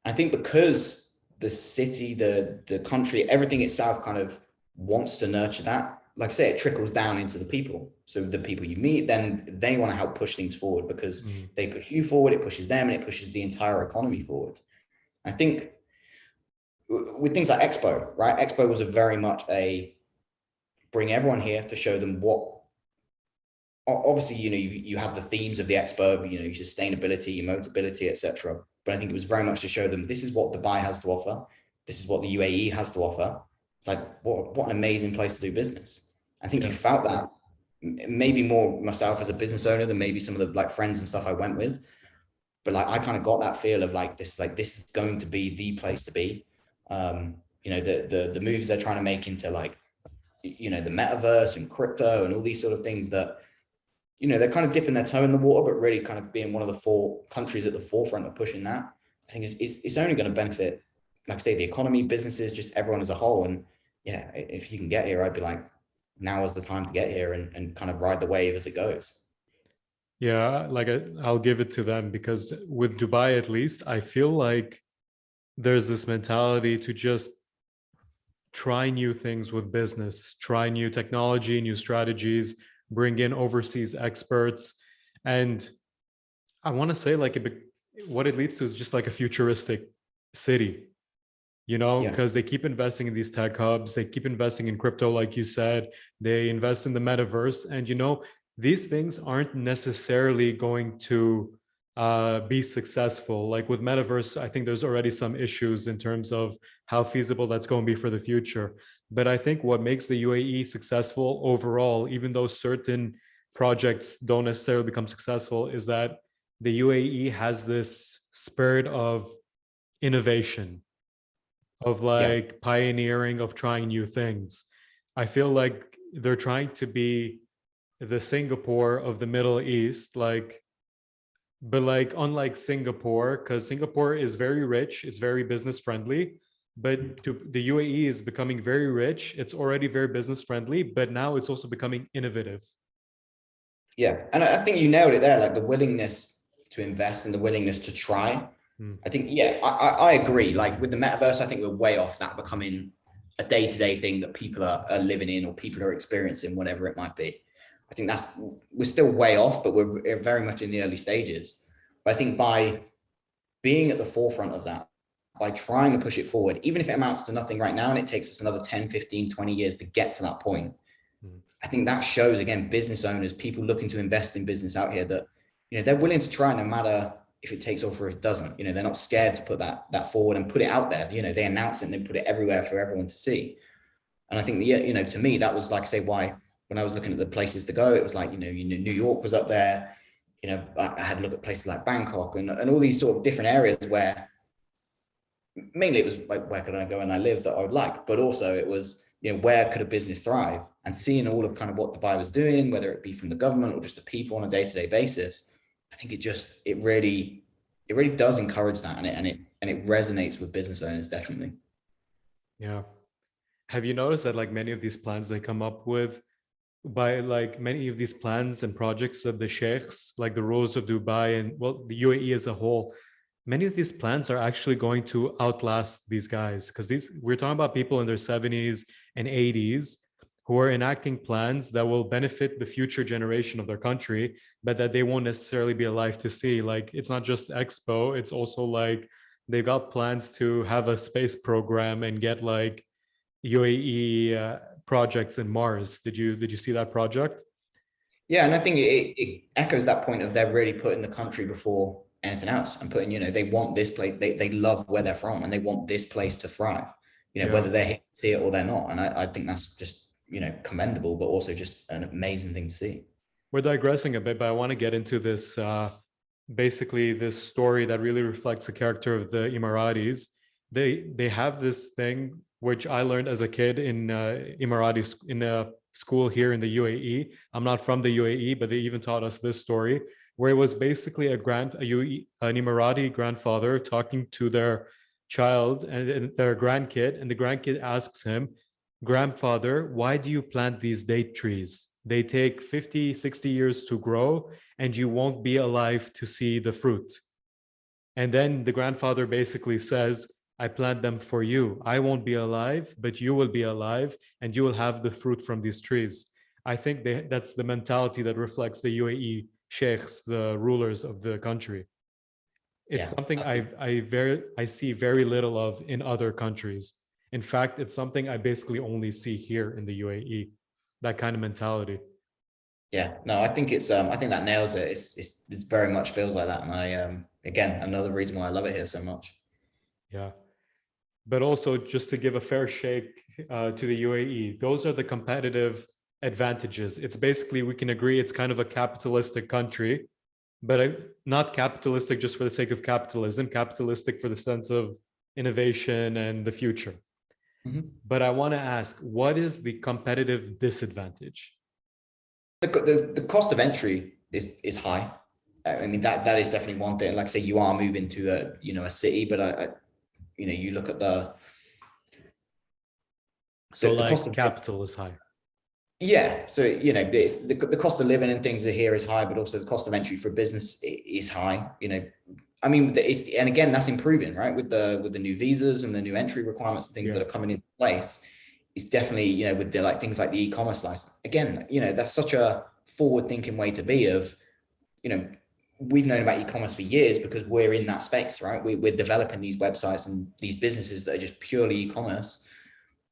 B: I think because the city, the country, everything itself kind of wants to nurture that. Like I say, it trickles down into the people. So the people you meet, then they want to help push things forward because
A: Hmm.
B: they push you forward, it pushes them, and it pushes the entire economy forward. I think with things like Expo, right? Expo was a very much a bring everyone here to show them what. Obviously, you have the themes of the expo, your sustainability, your motability, etc. But I think it was very much to show them this is what Dubai has to offer, this is what the UAE has to offer. It's like what an amazing place to do business. I think you
A: Yeah.
B: felt that maybe more myself as a business owner than maybe some of the like friends and stuff I went with. But like I kind of got that feel of like this is going to be the place to be. The moves they're trying to make into like the metaverse and crypto and all these sort of things that they're kind of dipping their toe in the water, but really kind of being one of the 4 countries at the forefront of pushing that. I think it's only going to benefit, like I say, the economy, businesses, just everyone as a whole. And yeah, if you can get here, I'd be like, now is the time to get here and kind of ride the wave as it goes.
A: Yeah, like I'll give it to them, because with Dubai, at least, I feel like there's this mentality to just try new things with business, try new technology, new strategies, bring in overseas experts. And I want to say, like, what it leads to is just like a futuristic city,
B: Yeah.
A: because they keep investing in these tech hubs, they keep investing in crypto, like you said, they invest in the metaverse. And, these things aren't necessarily going to be successful. Like with metaverse, I think there's already some issues in terms of how feasible that's going to be for the future. But I think what makes the UAE successful overall, even though certain projects don't necessarily become successful, is that the UAE has this spirit of innovation, of
B: Yeah.
A: like pioneering, of trying new things. I feel like they're trying to be the Singapore of the Middle East, but like unlike Singapore, because Singapore is very rich, it's very business friendly, but the UAE is becoming very rich. It's already very business friendly, but now it's also becoming innovative.
B: Yeah. And I think you nailed it there, like the willingness to invest and the willingness to try.
A: Mm,
B: I think, yeah, I agree. Like with the metaverse, I think we're way off that becoming a day-to-day thing that people are living in or people are experiencing, whatever it might be. I think we're still way off, but we're very much in the early stages. But I think by being at the forefront of that, by trying to push it forward, even if it amounts to nothing right now and it takes us another 10, 15, 20 years to get to that point,
A: mm.
B: I think that shows, again, business owners, people looking to invest in business out here, that they're willing to try no matter if it takes off or if it doesn't. They're not scared to put that forward and put it out there. They announce it and they put it everywhere for everyone to see. And I think to me, that was, like I say, why when I was looking at the places to go, it was like, New York was up there. I had to look at places like Bangkok and all these sort of different areas where mainly it was like, where could I go and I live that I would like, but also it was, where could a business thrive? And seeing all of kind of what Dubai was doing, whether it be from the government or just the people on a day-to-day basis, I think it really does encourage that, and it resonates with business owners, definitely.
A: Yeah. Have you noticed that like many of these plans they come up with, by like many of these plans and projects of the sheikhs, like the rulers of Dubai and, well, the UAE as a whole, many of these plans are actually going to outlast these guys, because we're talking about people in their 70s and 80s who are enacting plans that will benefit the future generation of their country, but that they won't necessarily be alive to see. Like it's not just Expo, it's also like they've got plans to have a space program and get like UAE projects in Mars. Did you see that project?
B: Yeah, and I think it echoes that point of they're really putting the country before anything else and putting, they want this place, they love where they're from and they want this place to thrive,
A: Yeah.
B: whether they're here to see it or they're not. And I think that's just, commendable, but also just an amazing thing to see.
A: We're digressing a bit, but I want to get into this basically this story that really reflects the character of the Emiratis. They have this thing which I learned as a kid in Emirati in a school here in the UAE. I'm not from the UAE, but they even taught us this story where it was basically an Emirati grandfather talking to their child and their grandkid, and the grandkid asks him, "Grandfather, why do you plant these date trees? They take 50, 60 years to grow, and you won't be alive to see the fruit." And then the grandfather basically says, "I plant them for you. I won't be alive, but you will be alive, and you will have the fruit from these trees." I think that's the mentality that reflects the UAE sheikhs, the rulers of the country. It's
B: Yeah.
A: something I see very little of in other countries. In fact, it's something I basically only see here in the UAE. That kind of mentality.
B: Yeah, no, I think I think that nails it. It's very much feels like that. And again, another reason why I love it here so much.
A: Yeah. But also, just to give a fair shake to the UAE, those are the competitive advantages. It's basically, we can agree, it's kind of a capitalistic country, but not capitalistic just for the sake of capitalism, capitalistic for the sense of innovation and the future.
B: Mhm.
A: But I want to ask, what is the competitive disadvantage?
B: The cost of entry is high. I mean, that is definitely one thing. Like I say, you are moving to a city, but you look at
A: So,
B: the cost
A: like,
B: of,
A: capital is high.
B: yeah. So it's the cost of living and things here is high, but also the cost of entry for business is high. I mean, and again, that's improving, right? With the new visas and the new entry requirements and things
A: Yeah.
B: that are coming into place. it's definitely, you know, with the like things like the e-commerce license. Again, you know, that's such a forward-thinking way to be of, you know, we've known about e-commerce for years because we're in that space, right? We're developing these websites and these businesses that are just purely e-commerce.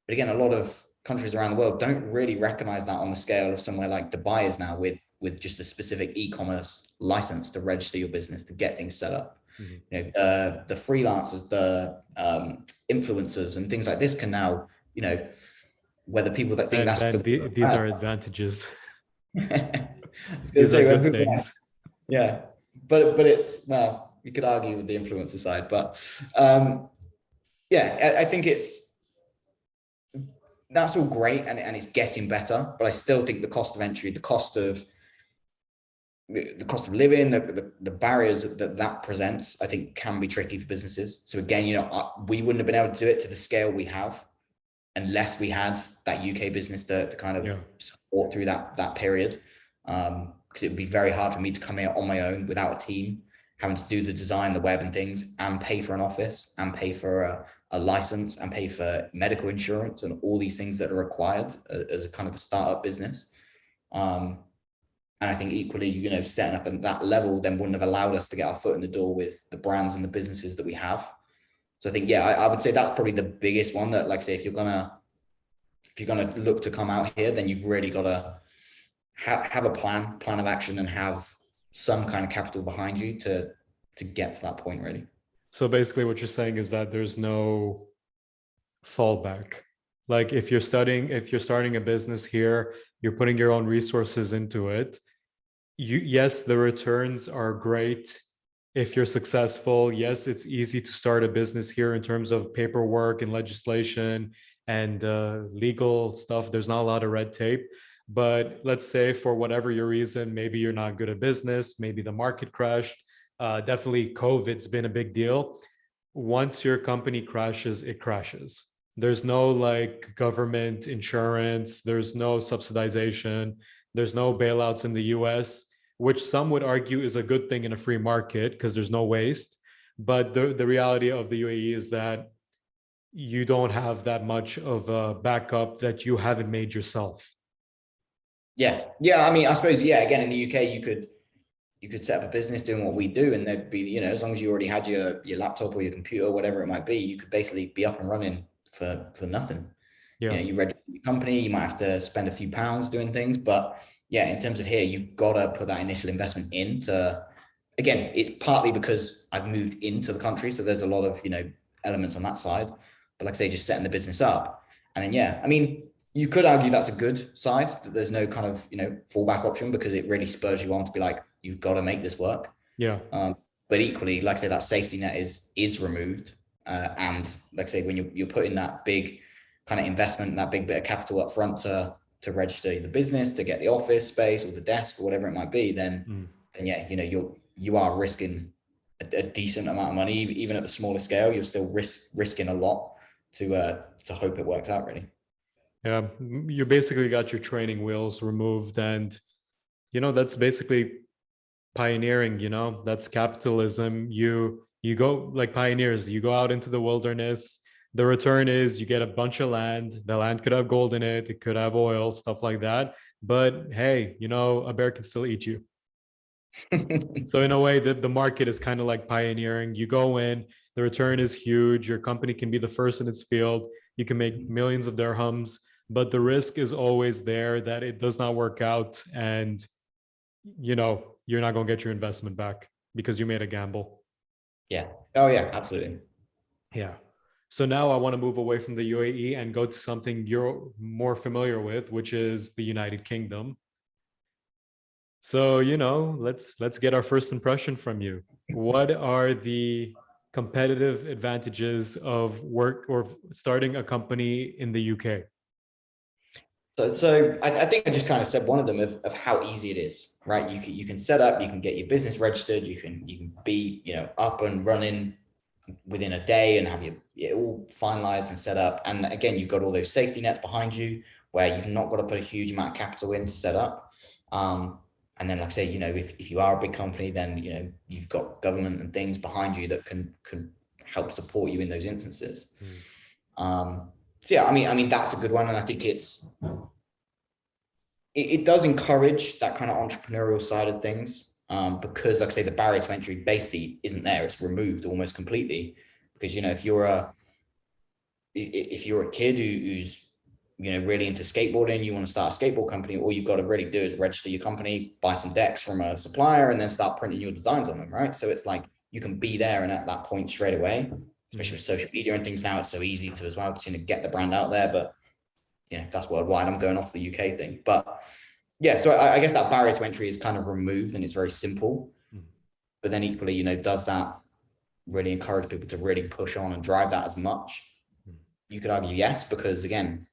B: But again, a lot of countries around the world don't really recognize that on the scale of somewhere like Dubai is now, with just a specific e-commerce license to register your business, to get things set up.
A: Mhm.
B: You know, the freelancers, the influencers and things like this can now, you know, whether people that think
A: And
B: that's
A: Ben,
B: for
A: these are advantages.
B: I was going to
A: These are
B: say, when
A: good
B: people,
A: things.
B: yeah, but it's, well, you could argue with the influencer side, but yeah, I think that's all great, and it's getting better, but I still think the cost of entry, the cost of living, the barriers that presents, I think can be tricky for businesses. So again, you know, we wouldn't have been able to do it to the scale we have unless we had that UK business to kind of
A: Yeah.
B: support through that period. Because it would be very hard for me to come here on my own without a team, having to do the design, the web and things, and pay for an office, and pay for a license, and pay for medical insurance, and all these things that are required as a kind of a startup business. And I think equally, you know, setting up at that level then wouldn't have allowed us to get our foot in the door with the brands and the businesses that we have. So I think, yeah, I would say that's probably the biggest one that, like I say, if you're gonna look to come out here, then you've really got to have a plan of action, and have some kind of capital behind you to get to that point, really.
A: So basically what you're saying is that there's no fallback. Like if you're starting a business here, you're putting your own resources into it. Yes, the returns are great if you're successful. Yes, it's easy to start a business here in terms of paperwork and legislation and legal stuff. There's not a lot of red tape. But let's say for whatever your reason, maybe you're not good at business, maybe the market crashed. Definitely COVID's been a big deal. Once your company crashes, it crashes. There's no like government insurance, there's no subsidization, there's no bailouts in the US, which some would argue is a good thing in a free market because there's no waste. But the reality of the UAE is that you don't have that much of a backup that you haven't made yourself.
B: Yeah, I mean, I suppose, yeah, again, in the UK, you could set up a business doing what we do, and there'd be, you know, as long as you already had your laptop or your computer, whatever it might be, you could basically be up and running for nothing. You
A: Yeah.
B: know, you register your company, you might have to spend a few pounds doing things, but yeah, in terms of here, you've got to put that initial investment into, again, it's partly because I've moved into the country, so there's a lot of, you know, elements on that side, but like I say, just setting the business up. And then, yeah, I mean, you could argue that's a good side, that there's no kind of, you know, fallback option, because it really spurs you on to be like, you've got to make this work.
A: Yeah.
B: But equally, like I say, that safety net is removed. And like I say, when you're putting that big kind of investment, that big bit of capital up front to register the business, to get the office space or the desk or whatever it might be, then yeah, you know, you are risking a decent amount of money, even at the smaller scale. You're still risking a lot to hope it works out, really.
A: Yeah. You basically got your training wheels removed, and you know that's basically pioneering. You know, that's capitalism. You go like pioneers, you go out into the wilderness. The return is you get a bunch of land. The land could have gold in it, it could have oil, stuff like that. But hey, you know, a bear can still eat you. So in a way, the market is kind of like pioneering. You go in, the return is huge. Your company can be the first in its field. You can make millions of dirhams, but the risk is always there that it does not work out, and you know you're not going to get your investment back because you made a gamble.
B: Yeah. Oh yeah, absolutely.
A: Yeah. So now I want to move away from the UAE and go to something you're more familiar with, which is the United Kingdom. So, you know, let's get our first impression from you. What are the competitive advantages of work or starting a company in the UK?
B: So I think I just kind of said one of them of how easy it is, right? You can set up, you can get your business registered, you can be, you know, up and running within a day and have it all finalized and set up. And again, you've got all those safety nets behind you where you've not got to put a huge amount of capital in to set up. And then, like I say, you know, if you are a big company, then, you know, you've got government and things behind you that can help support you in those instances. So So yeah, I mean, that's a good one. And I think it does encourage that kind of entrepreneurial side of things, because like I say, the barrier to entry basically isn't there. It's removed almost completely, because, you know, if you're a kid who's, you know, really into skateboarding, you want to start a skateboard company, all you've got to really do is register your company, buy some decks from a supplier, and then start printing your designs on them, right? So it's like you can be there and at that point straight away, especially with social media and things now. It's so easy to as well to, you know, get the brand out there. But, you know, that's worldwide. I'm going off the UK thing, but yeah. So I guess that barrier to entry is kind of removed and it's very simple. But then equally, you know, does that really encourage people to really push on and drive that as much? You could argue yes, because again,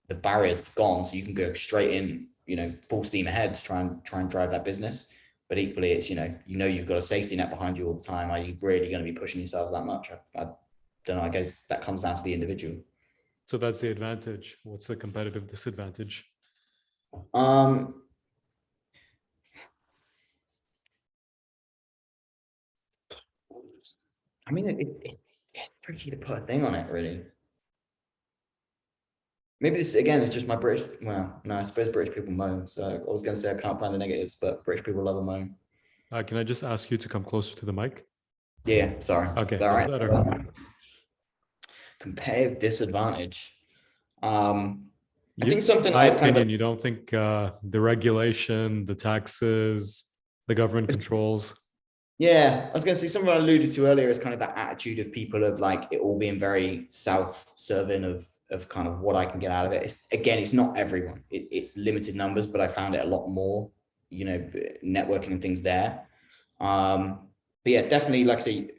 B: the barrier's gone, so you can go straight in, you know, full steam ahead to try and drive that business. But equally, it's, you know, you've got a safety net behind you all the time. Are you really going to be pushing yourselves that much? I don't know. I guess that comes down to the individual.
A: So that's the advantage. What's the competitive disadvantage?
B: I mean, it's tricky to put a thing on it, really. Maybe this, again, it's just my British. Well, no, I suppose British people moan. So I was going to say I can't find the negatives, but British people love a moan.
A: Can I just ask you to come closer to the mic?
B: Yeah, sorry.
A: Okay,
B: All
A: that's
B: right.
A: better.
B: Competitive disadvantage. I think
A: You,
B: something
A: my
B: like kind of
A: opinion, you don't think the regulation, the taxes, the government controls?
B: yeah, I was going to say something I alluded to earlier is kind of that attitude of people of like it all being very self-serving of kind of what I can get out of it. It's not everyone. It's limited numbers, but I found it a lot more, you know, networking and things there. But yeah, definitely, like I say,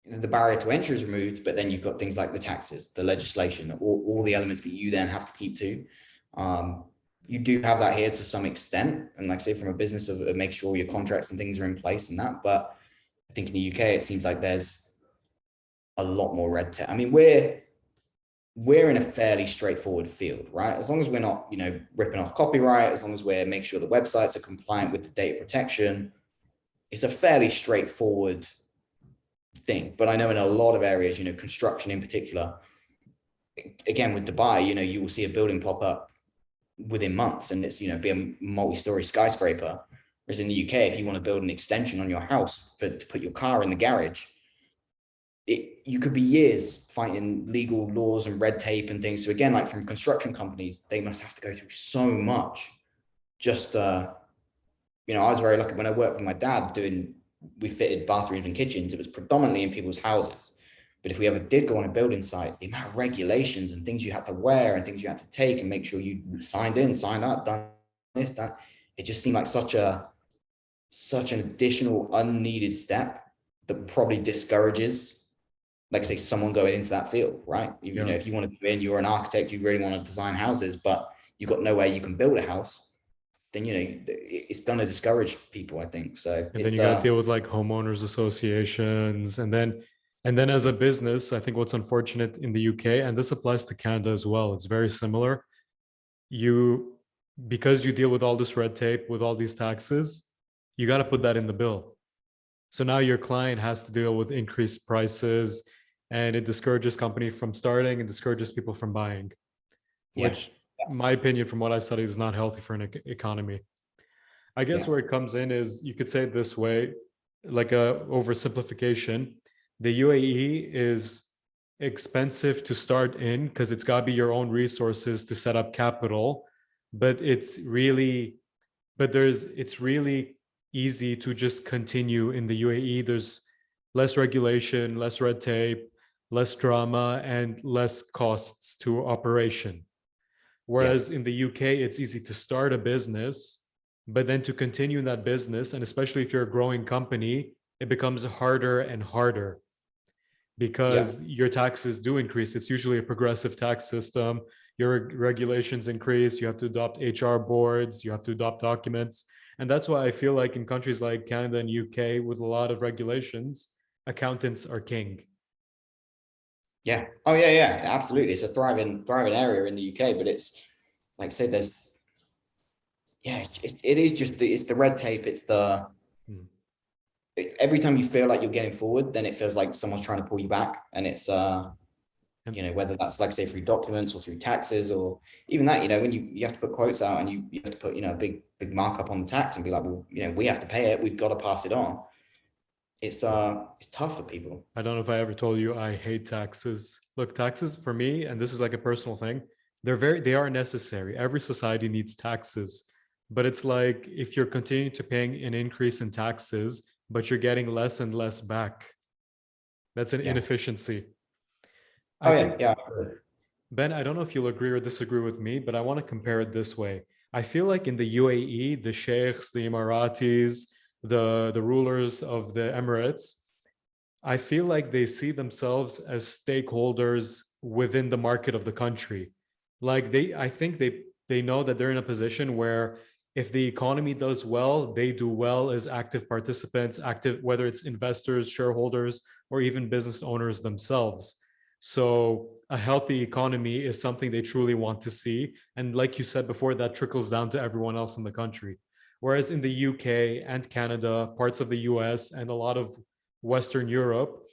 B: the barrier to entry is removed, but then you've got things like the taxes, the legislation, all the elements that you then have to keep to. You do have that here to some extent, and like I say, from a business of make sure your contracts and things are in place and that. But I think in the UK, it seems like there's a lot more red tape. I mean, we're in a fairly straightforward field, right? As long as we're not, you know, ripping off copyright, as long as we're making sure the websites are compliant with the data protection, it's a fairly straightforward thing. But I know in a lot of areas, you know, construction in particular, again with Dubai, you know, you will see a building pop up within months, and it's, you know, be a multi-story skyscraper. Whereas in the UK, if you want to build an extension on your house to put your car in the garage, you could be years fighting legal laws and red tape and things. So again, like from construction companies, they must have to go through so much. Just you know, I was very lucky when I worked with my dad we fitted bathrooms and kitchens. It was predominantly in people's houses. But if we ever did go on a building site, the amount of regulations and things you had to wear and things you had to take and make sure you signed in, signed up, done this, that, it just seemed like such an additional unneeded step that probably discourages, like say, someone going into that field, right? You know, if you want to go in, you're an architect, you really want to design houses, but you've got nowhere you can build a house, then, you know, it's going to discourage people, I think. So
A: And then you got to deal with like homeowners associations, and then as a business, I think what's unfortunate in the UK, and this applies to Canada as well, it's very similar. You, because you deal with all this red tape, with all these taxes, you got to put that in the bill. So now your client has to deal with increased prices, and it discourages company from starting and discourages people from buying, which, my opinion, from what I've studied, is not healthy for an economy. I guess where it comes in is, you could say it this way, like a oversimplification. The UAE is expensive to start in because it's got to be your own resources to set up capital, but it's really easy to just continue in the UAE. There's less regulation, less red tape, less drama, and less costs to operation. Whereas in the UK, it's easy to start a business, but then to continue in that business, and especially if you're a growing company, it becomes harder and harder because your taxes do increase. It's usually a progressive tax system. Your regulations increase. You have to adopt HR boards. You have to adopt documents. And that's why I feel like in countries like Canada and UK with a lot of regulations, accountants are king.
B: Yeah. Oh yeah, absolutely. It's a thriving area in the UK, but it's like I said, there's it is just it's the red tape. It's the every time you feel like you're getting forward, then it feels like someone's trying to pull you back, and it's
A: And
B: whether that's like say through documents or through taxes or even that, when you have to put quotes out and you have to put, a big markup on the tax and be like, well, we have to pay it. We've got to pass it on. It's tough for people.
A: I don't know if I ever told you I hate taxes. Look, taxes for me, and this is like a personal thing, they are necessary. Every society needs taxes. But it's like if you're continuing to paying an increase in taxes, but you're getting less and less back, that's an
B: Yeah.
A: inefficiency. I
B: Oh
A: think,
B: yeah.
A: Ben, I don't know if you'll agree or disagree with me, but I want to compare it this way. I feel like in the UAE, the sheikhs, the Emiratis, the rulers of the Emirates, I feel like they see themselves as stakeholders within the market of the country. Like I think they know that they're in a position where if the economy does well, they do well as active participants, active, whether it's investors, shareholders, or even business owners themselves. So a healthy economy is something they truly want to see. And like you said before, that trickles down to everyone else in the country. Whereas in the UK and Canada, parts of the US, and a lot of Western Europe,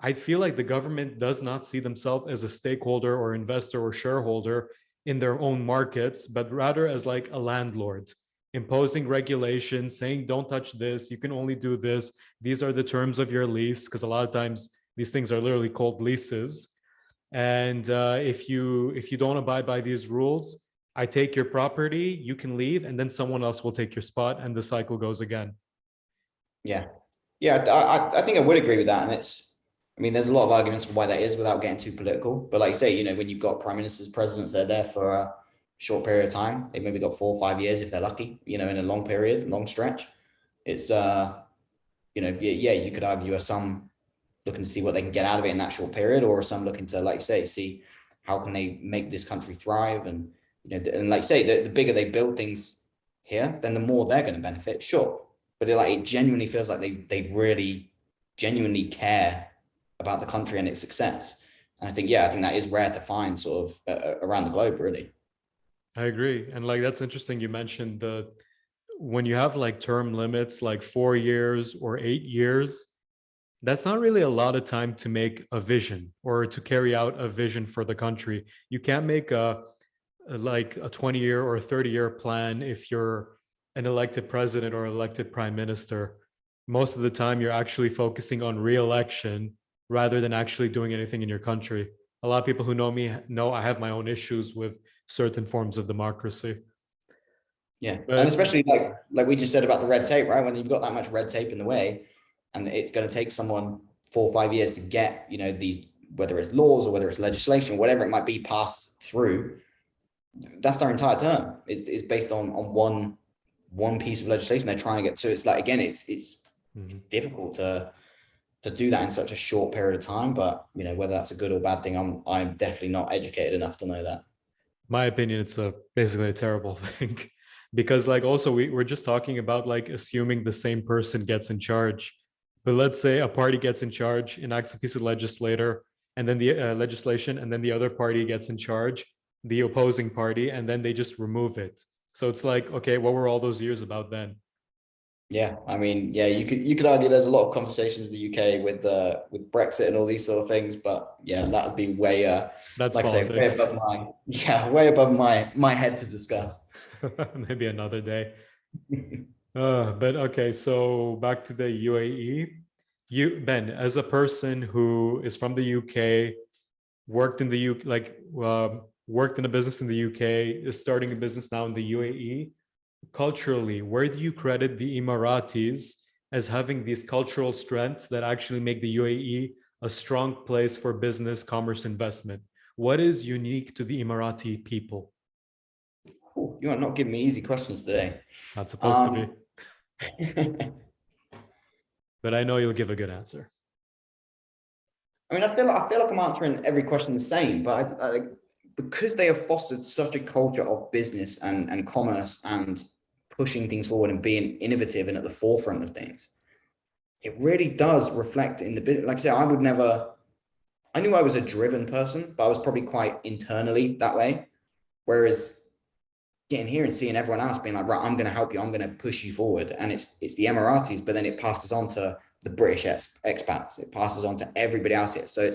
A: I feel like the government does not see themselves as a stakeholder or investor or shareholder in their own markets, but rather as like a landlord, imposing regulations, saying, don't touch this, you can only do this. These are the terms of your lease, because a lot of times these things are literally called leases. And if you don't abide by these rules, I take your property, you can leave, and then someone else will take your spot, and the cycle goes again.
B: Yeah. I think I would agree with that. And there's a lot of arguments for why that is without getting too political. But like you say, when you've got prime ministers, presidents, they're there for a short period of time. They've maybe got 4 or 5 years if they're lucky, in a long period, long stretch. It's, yeah, you could argue are some looking to see what they can get out of it in that short period, or some looking to, like you say, see how can they make this country thrive. And, and like you say, the bigger they build things here, then the more they're going to benefit. Sure. But it genuinely feels like they really genuinely care about the country and its success. And I think that is rare to find sort of around the globe, really.
A: I agree. And like that's interesting. You mentioned the when you have like term limits like 4 years or 8 years, that's not really a lot of time to make a vision or to carry out a vision for the country. You can't make like a 20-year or a 30-year plan if you're an elected president or elected prime minister. Most of the time you're actually focusing on re-election rather than actually doing anything in your country. A lot of people who know me know I have my own issues with certain forms of democracy.
B: Yeah. And
A: But
B: especially like we just said about the red tape, right? When you've got that much red tape in the way, and it's going to take someone 4 or 5 years to get, these, whether it's laws or whether it's legislation, whatever it might be, passed through, that's their entire term. It's based on one piece of legislation they're trying to get to. It's like, again, it's difficult to do that in such a short period of time. But whether that's a good or bad thing, I'm definitely not educated enough to know that.
A: my opinion, it's basically a terrible thing. Because like also we're just talking about like assuming the same person gets in charge. But let's say a party gets in charge, enacts a piece of legislator, and then the legislation, and then the other party gets in charge, the opposing party, and then they just remove it. So it's like, okay, what were all those years about then?
B: Yeah, yeah, you could argue there's a lot of conversations in the UK with Brexit and all these sort of things, but yeah, that would be way
A: That's
B: like I say, way
A: politics.
B: above way above my head to discuss.
A: Maybe another day. But okay, so back to the UAE. You, Ben, as a person who is from the UK, worked in the UK, worked in a business in the UK, is starting a business now in the UAE. Culturally, where do you credit the Emiratis as having these cultural strengths that actually make the UAE a strong place for business, commerce, investment? What is unique to the Emirati people?
B: Ooh, you are not giving me easy questions today.
A: Not supposed to be,
B: Um, I
A: but I know you'll give a good answer.
B: I feel like I'm answering every question the same, but because they have fostered such a culture of business and commerce and pushing things forward and being innovative and at the forefront of things, it really does reflect in the business. Like I said, I knew I was a driven person, but I was probably quite internally that way. Whereas getting here and seeing everyone else being like, right, I'm going to help you, I'm going to push you forward. And it's the Emiratis, but then it passes on to the British expats. It passes on to everybody else here. So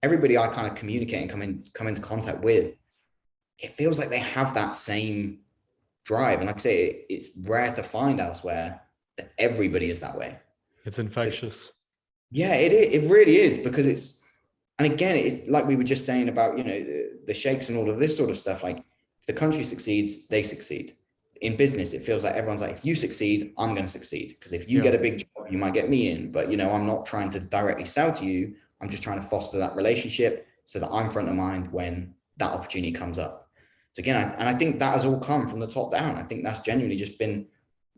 B: everybody I kind of communicate and come into contact with, it feels like they have that same drive. And like I say, it's rare to find elsewhere that everybody is that way.
A: It's
B: So,
A: infectious.
B: yeah, it really is, because it's, and again, it's like we were just saying about, you know, the sheikhs and all of this sort of stuff. Like, if the country succeeds, they succeed. In business, it feels like everyone's like, if you succeed, I'm going to succeed. Because if you
A: Yeah,
B: get a big job, you might get me in. But, you know, I'm not trying to directly sell to you. I'm just trying to foster that relationship so that I'm front of mind when that opportunity comes up. So again, I think that has all come from the top down. I think that's genuinely just been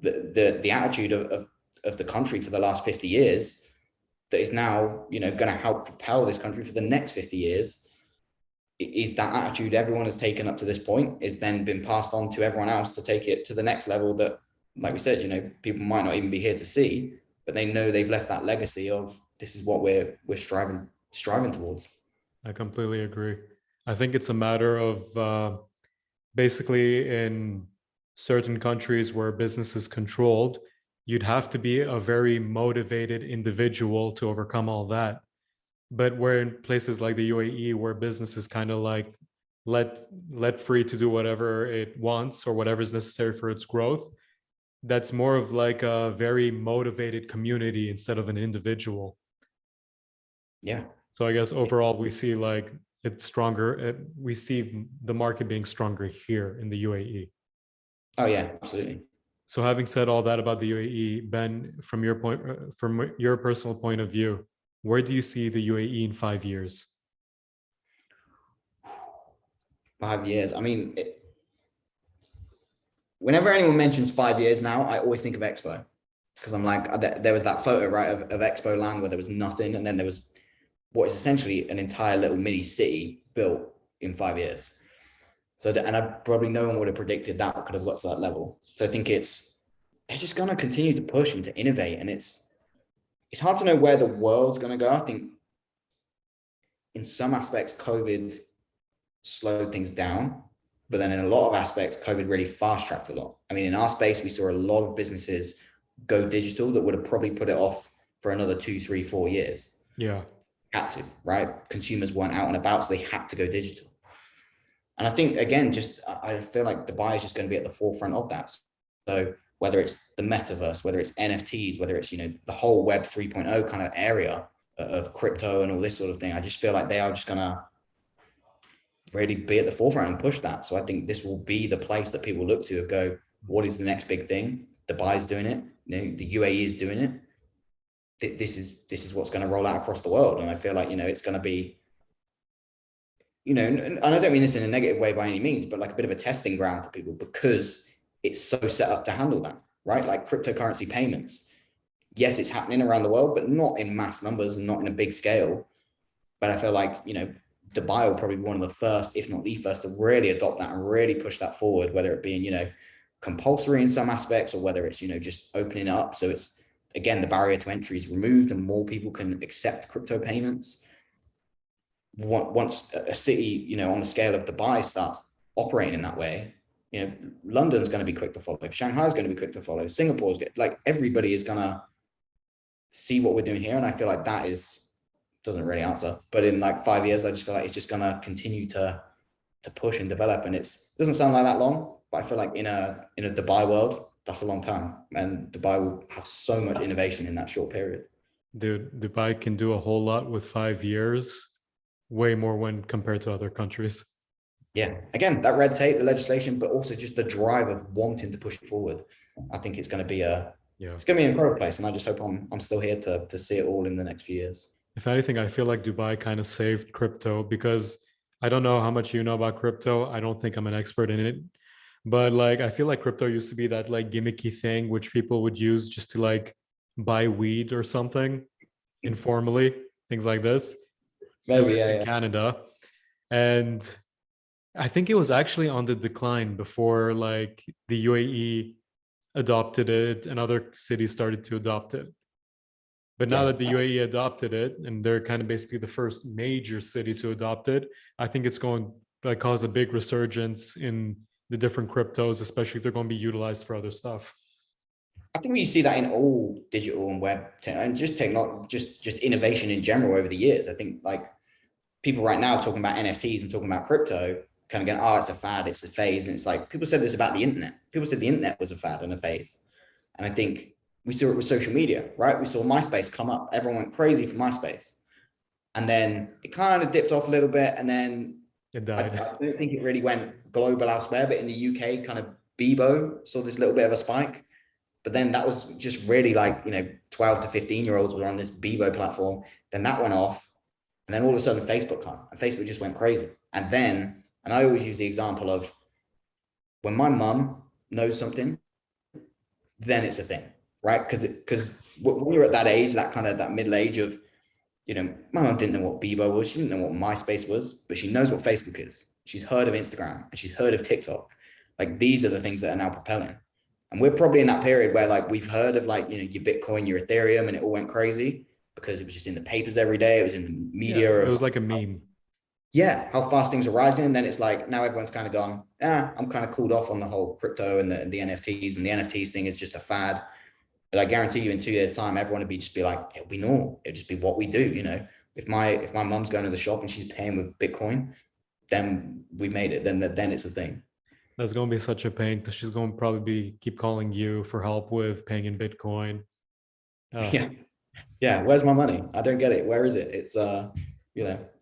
B: the attitude of the country for the last 50 years, that is now, you know, going to help propel this country for the next 50 years. Is that attitude everyone has taken up to this point is then been passed on to everyone else to take it to the next level that, like we said, you know, people might not even be here to see, but they know they've left that legacy of this is what we're striving towards.
A: I completely agree. I think it's a matter of basically in certain countries where business is controlled, you'd have to be a very motivated individual to overcome all that. But where in places like the UAE, where business is kind of like let free to do whatever it wants or whatever is necessary for its growth, that's more of like a very motivated community instead of an individual.
B: Yeah.
A: So I guess overall we see like it's stronger. We see the market being stronger here in the UAE.
B: Oh yeah, absolutely.
A: So having said all that about the UAE, Ben, from your personal point of view, where do you see the UAE in 5 years?
B: 5 years. I mean, whenever anyone mentions 5 years now, I always think of Expo, because I'm like, there was that photo, right, of Expo Land where there was nothing, and then there was what is essentially an entire little mini city built in 5 years. So, and probably no one would have predicted that could have got to that level. So I think they're just going to continue to push and to innovate, and it's hard to know where the world's going to go. I think in some aspects, COVID slowed things down, but then in a lot of aspects, COVID really fast tracked a lot. I mean, in our space, we saw a lot of businesses go digital that would have probably put it off for another 2, 3, 4 years.
A: Yeah.
B: Had to, right? Consumers weren't out and about, so they had to go digital. And I think, again, I feel like Dubai is just going to be at the forefront of that. So whether it's the metaverse, whether it's NFTs, whether it's, you know, the whole Web 3.0 kind of area of crypto and all this sort of thing, I just feel like they are just going to really be at the forefront and push that. So I think this will be the place that people look to go, what is the next big thing? Dubai's doing it. You know, the UAE is doing it. This is what's going to roll out across the world. And I feel like, you know, it's going to be, you know, and I don't mean this in a negative way by any means, but like a bit of a testing ground for people, because it's so set up to handle that, right? Like cryptocurrency payments. Yes, it's happening around the world, but not in mass numbers and not in a big scale. But I feel like, you know, Dubai will probably be one of the first, if not the first, to really adopt that and really push that forward, whether it be in, you know, compulsory in some aspects, or whether it's, you know, just opening up. So it's, again, the barrier to entry is removed and more people can accept crypto payments. Once a city, you know, on the scale of Dubai starts operating in that way, you know, London's going to be quick to follow. Shanghai's going to be quick to follow. Singapore's like, everybody is going to see what we're doing here. And I feel like that doesn't really answer, but in like 5 years, I just feel like it's just going to continue to push and develop. And doesn't sound like that long, but I feel like in a Dubai world, that's a long time. And Dubai will have so much innovation in that short period.
A: Dude, Dubai can do a whole lot with 5 years, way more when compared to other countries.
B: Yeah. Again, that red tape, the legislation, but also just the drive of wanting to push it forward. I think it's going to be it's going to be an incredible place. And I just hope I'm still here to see it all in the next few years.
A: If anything, I feel like Dubai kind of saved crypto, because I don't know how much you know about crypto. I don't think I'm an expert in it, but like I feel like crypto used to be that like gimmicky thing which people would use just to like buy weed or something informally, things like this, at
B: Maybe,
A: least in
B: yeah.
A: Canada. And I think it was actually on the decline before like the UAE adopted it and other cities started to adopt it. But now
B: Yeah.
A: that the UAE adopted it, and they're kind of basically the first major city to adopt it, I think it's going to like, cause a big resurgence in the different cryptos, especially if they're going to be utilized for other stuff.
B: I think you see that in all digital and web and just technology, just innovation in general over the years. I think like people right now talking about NFTs and talking about crypto, kind of going, oh, it's a fad, it's a phase. And it's like, people said this about the internet. People said the internet was a fad and a phase. And I think we saw it with social media, right? We saw MySpace come up. Everyone went crazy for MySpace. And then it kind of dipped off a little bit. And then
A: It
B: I
A: died.
B: don't think it really went global elsewhere, but in the UK, kind of Bebo saw this little bit of a spike. But then that was just really like, 12 to 15-year-olds were on this Bebo platform. Then that went off. And then all of a sudden Facebook came, and Facebook just went crazy. And I always use the example of when my mum knows something, then it's a thing, right? Because when you're at that age, that middle age of, my mum didn't know what Bebo was. She didn't know what MySpace was, but she knows what Facebook is. She's heard of Instagram and she's heard of TikTok. Like, these are the things that are now propelling. And we're probably in that period where, like, we've heard of, like, your Bitcoin, your Ethereum, and it all went crazy because it was just in the papers every day. It was in the media.
A: It was like a meme.
B: Yeah, how fast things are rising. And then it's like, now everyone's kind of gone, I'm kind of cooled off on the whole crypto and the NFTs, and the NFTs thing is just a fad. But I guarantee you in 2 years' time, everyone would just be like, it'll be normal. It'll just be what we do. If my mom's going to the shop and she's paying with Bitcoin, then we made it. Then it's a thing.
A: That's going to be such a pain because she's going to probably keep calling you for help with paying in Bitcoin.
B: Yeah. Where's my money? I don't get it. Where is it? It's but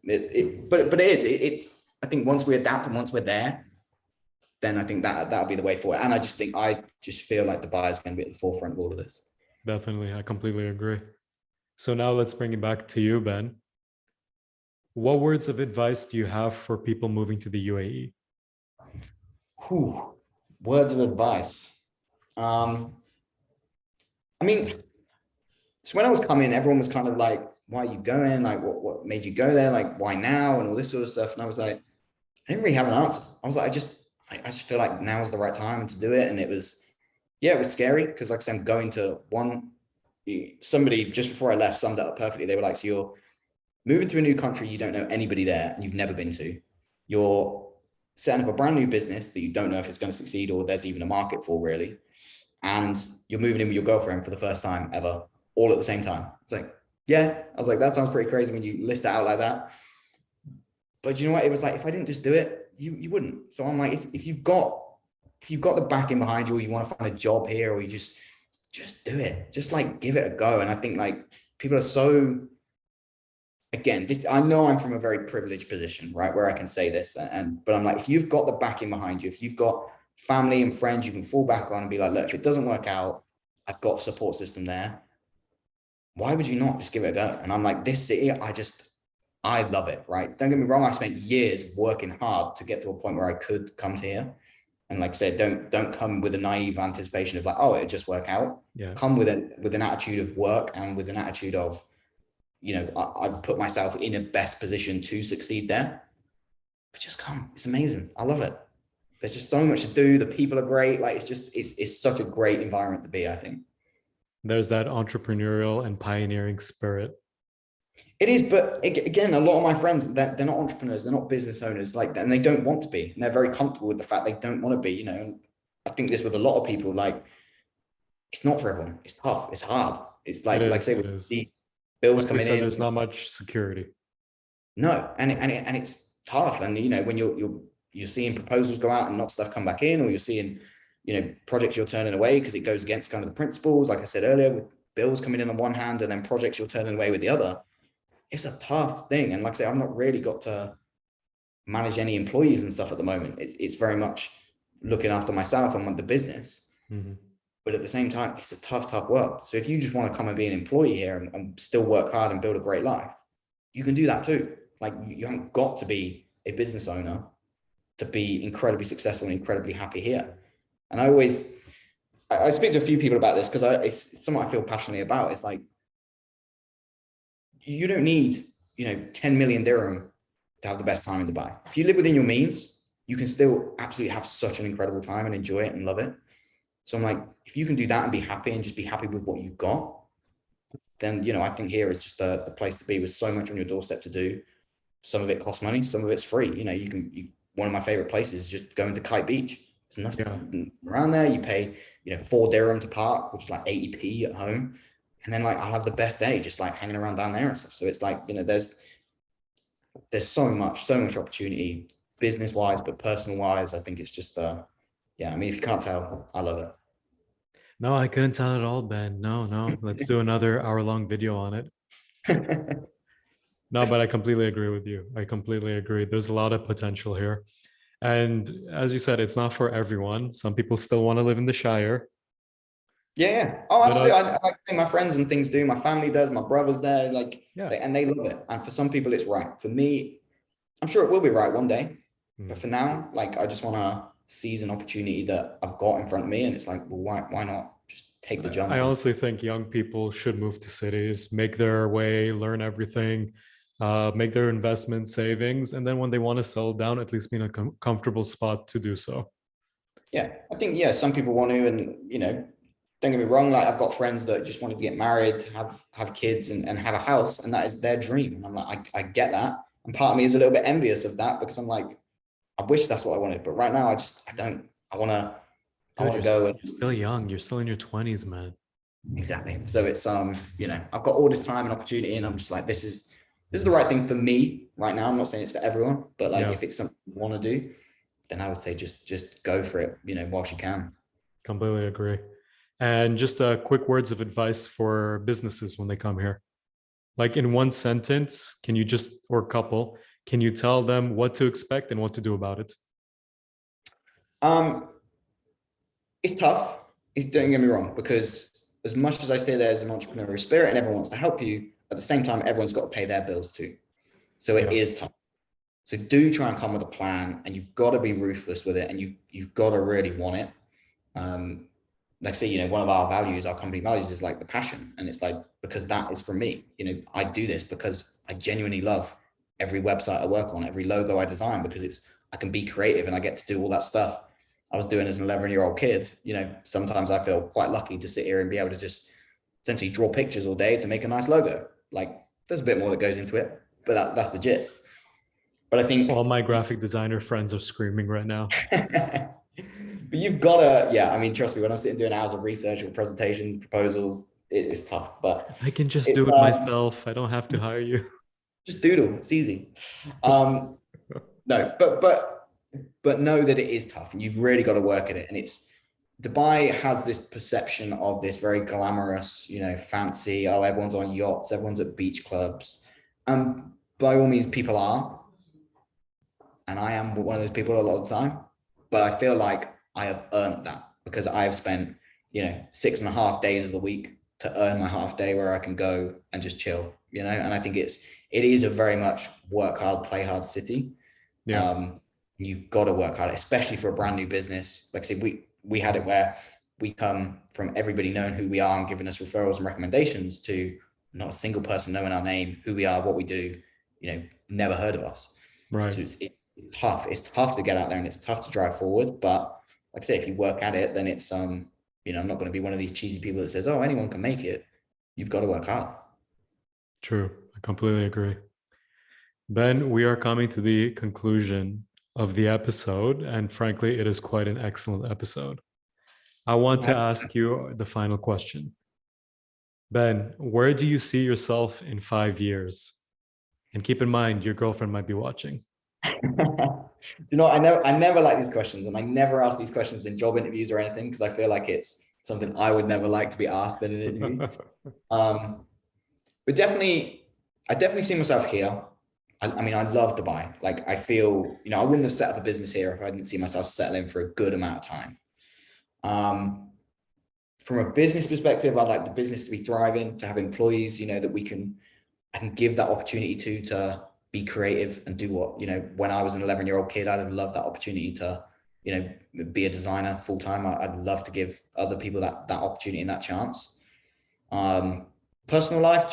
B: it is. It's. I think once we adapt and once we're there, then I think that'll be the way forward. And I just feel like Dubai is going to be at the forefront of all of this.
A: Definitely, I completely agree. So now let's bring it back to you, Ben. What words of advice do you have for people moving to the UAE?
B: Words of advice. I mean, so when I was coming, everyone was kind of like, why are you going? Like, what made you go there? Like, why now? And all this sort of stuff. And I was like, I didn't really have an answer. I was like, I just feel like now is the right time to do it. And it was scary because, like I said, I'm going to somebody just before I left summed it up perfectly. They were like, so you're moving to a new country, you don't know anybody there and you've never been to. You're setting up a brand new business that you don't know if it's going to succeed or there's even a market for, really. And you're moving in with your girlfriend for the first time ever, all at the same time. It's like, yeah. I was like, that sounds pretty crazy when you list it out like that. But you know what? It was like, if I didn't just do it, you wouldn't. So I'm like, if you've got the backing behind you, or you want to find a job here, or you just do it, just like give it a go. And I think, like, people are so, again, I know I'm from a very privileged position, right, where I can say this, but I'm like, if you've got the backing behind you, if you've got family and friends you can fall back on and be like, look, if it doesn't work out, I've got a support system there. Why would you not just give it a go? And I'm like, this city, I love it, right? Don't get me wrong. I spent years working hard to get to a point where I could come to here. And like I said, don't come with a naive anticipation of like, oh, it'll just work out.
A: Yeah.
B: Come with an attitude of work and with an attitude of, I've put myself in a best position to succeed there. But just come. It's amazing. I love it. There's just so much to do. The people are great. Like, it's such a great environment to be, I think.
A: There's that entrepreneurial and pioneering spirit.
B: It is, but again, a lot of my friends, they're not entrepreneurs, they're not business owners, like, and they don't want to be. And they're very comfortable with the fact they don't want to be, And I think this with a lot of people, like, it's not for everyone. It's tough. It's hard. It's like, like I say, we see bills coming in.
A: There's not much security.
B: No, and it's tough. And when you're seeing proposals go out and not stuff come back in, or you're seeing, projects you're turning away because it goes against kind of the principles, like I said earlier, with bills coming in on one hand and then projects you're turning away with the other. It's a tough thing. And like I say, I've not really got to manage any employees and stuff at the moment. It's very much looking after myself and the business.
A: Mm-hmm.
B: But at the same time, it's a tough world. So if you just want to come and be an employee here and still work hard and build a great life, you can do that too. Like, you haven't got to be a business owner to be incredibly successful and incredibly happy here. And I speak to a few people about this because it's something I feel passionately about. It's like, you don't need, 10 million dirham to have the best time in Dubai. If you live within your means, you can still absolutely have such an incredible time and enjoy it and love it. So I'm like, if you can do that and be happy and just be happy with what you've got, then, I think here is just the place to be, with so much on your doorstep to do. Some of it costs money, some of it's free. One of my favorite places is just going to Kite Beach. There's nothing around there. You pay, 4 dirham to park, which is like 80p at home. And then, like, I'll have the best day just like hanging around down there and stuff. So it's like, there's so much opportunity business wise, but personal wise, I think it's just, yeah, I mean, if you can't tell, I love it.
A: No, I couldn't tell at all, Ben. No, no. Let's do another hour-long video on it. No, but I completely agree with you. I completely agree. There's a lot of potential here. And as you said, it's not for everyone. Some people still want to live in the Shire.
B: Yeah, yeah. Oh,
A: But
B: absolutely. I like to see my friends and things do. My family does. My brother's there. Like,
A: yeah.
B: and they love it. And for some people, it's right. For me, I'm sure it will be right one day. But
A: Mhm.
B: for now, like, I just want to seize an opportunity that I've got in front of me. And it's like, well, why not just take the
A: I
B: jump? And
A: honestly think young people should move to cities, make their way, learn everything, make their investment savings, and then when they want to settle down, at least be in a comfortable spot to do so.
B: yeah, I think, yeah, some people want to, and, don't get me wrong. Like, I've got friends that just wanted to get married, have kids and have a house. And that is their dream. And I'm like, I get that. And part of me is a little bit envious of that because I'm like, I wish that's what I wanted. But right now, I don't. I
A: Dude,
B: want to go and
A: you're still young. You're still in your 20s, man.
B: exactly. So it's I've got all this time and opportunity, and I'm just like, this is the right thing for me right now. I'm not saying it's for everyone, but like
A: Yeah,
B: if it's something you want to do, then I would say just go for it, whilst you can.
A: completely agree. And just quick words of advice for businesses when they come here. Like in one sentence, can you just, or couple, can you tell them what to expect and what to do about it?
B: Um, it's tough. Don't get me wrong, because as much as I say there's an entrepreneurial spirit and everyone wants to help you, at the same time, everyone's got to pay their bills too. So it
A: Yeah,
B: is tough. So do try and come with a plan, and you've got to be ruthless with it, and you've got to really want it. Um, like I say, one of our values, our company values, is like the passion, and it's like, because that is from me. I do this because I genuinely love every website I work on, every logo I design, because I can be creative and I get to do all that stuff I was doing as an 11-year-old kid. Sometimes I feel quite lucky to sit here and be able to just essentially draw pictures all day to make a nice logo. Like, there's a bit more that goes into it, but that's the gist. But I
A: all
B: think,
A: my graphic designer friends are screaming right now.
B: but you've got to, yeah, I mean, trust me, when I'm sitting doing hours of research or presentation proposals, it's tough, but
A: I can just do
B: it's
A: it myself. I don't have to hire you.
B: just doodle. It's easy. No, but know that it is tough, and you've really got to work at it. And Dubai has this perception of this very glamorous, fancy. Oh, everyone's on yachts, everyone's at beach clubs, and by all means, people are, and I am one of those people a lot of the time. But I feel like I have earned that because I have spent, 6.5 days of the week to earn my half day where I can go and just chill, And I think it is a very much work hard, play hard city.
A: Yeah,
B: Um, you've got to work hard, especially for a brand new business. Like I said, we had it where we come from everybody knowing who we are and giving us referrals and recommendations to not a single person knowing our name, who we are, what we do, never heard of us.
A: right.
B: So it's tough. It's tough to get out there and it's tough to drive forward. But like I say, if you work at it, then it's I'm not going to be one of these cheesy people that says, "Oh, anyone can make it." You've got to work hard.
A: True. I completely agree. Ben, we are coming to the conclusion of the episode, and frankly, it is quite an excellent episode. I want to ask you the final question. Ben, where do you see yourself in 5 years? And keep in mind, your girlfriend might be watching.
B: I never like these questions, and I never ask these questions in job interviews or anything because I feel like it's something I would never like to be asked in an interview. But I definitely see myself here. I mean, I love Dubai. Like, I feel, I wouldn't have set up a business here if I didn't see myself settling for a good amount of time. From a business perspective, I'd like the business to be thriving, to have employees, that I can give that opportunity to be creative and do what, when I was an 11-year-old kid, I'd have loved that opportunity to, be a designer full time. I'd love to give other people that opportunity and that chance. Personal life,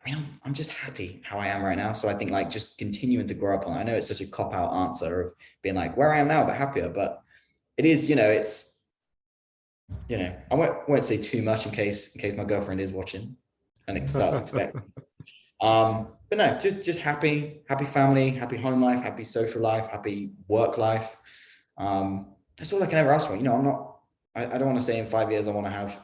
B: I'm just happy how I am right now. So I think like just continuing to grow up on. I know it's such a cop out answer of being like where I am now, but happier. But it is, I won't say too much in case my girlfriend is watching and it starts expecting. But no, just happy family, happy home life, happy social life, happy work life. That's all I can ever ask for. I don't want to say in 5 years I want to have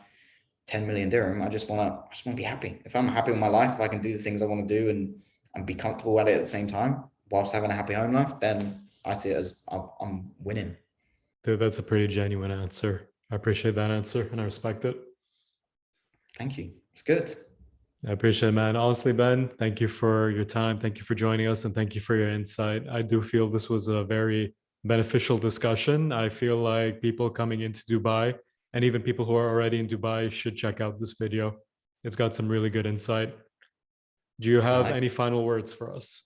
B: 10 million dirham. I just want to be happy. If I'm happy with my life, if I can do the things I want to do and and be comfortable at it at the same time whilst having a happy home life, then I see it as I'm winning.
A: Dude, that's a pretty genuine answer. I appreciate that answer and I respect it.
B: Thank you. It's good.
A: I appreciate it, man. Honestly, Ben, thank you for your time. Thank you for joining us and thank you for your insight. I do feel this was a very beneficial discussion. I feel like people coming into Dubai and even people who are already in Dubai should check out this video. It's got some really good insight. Do you have any final words for us?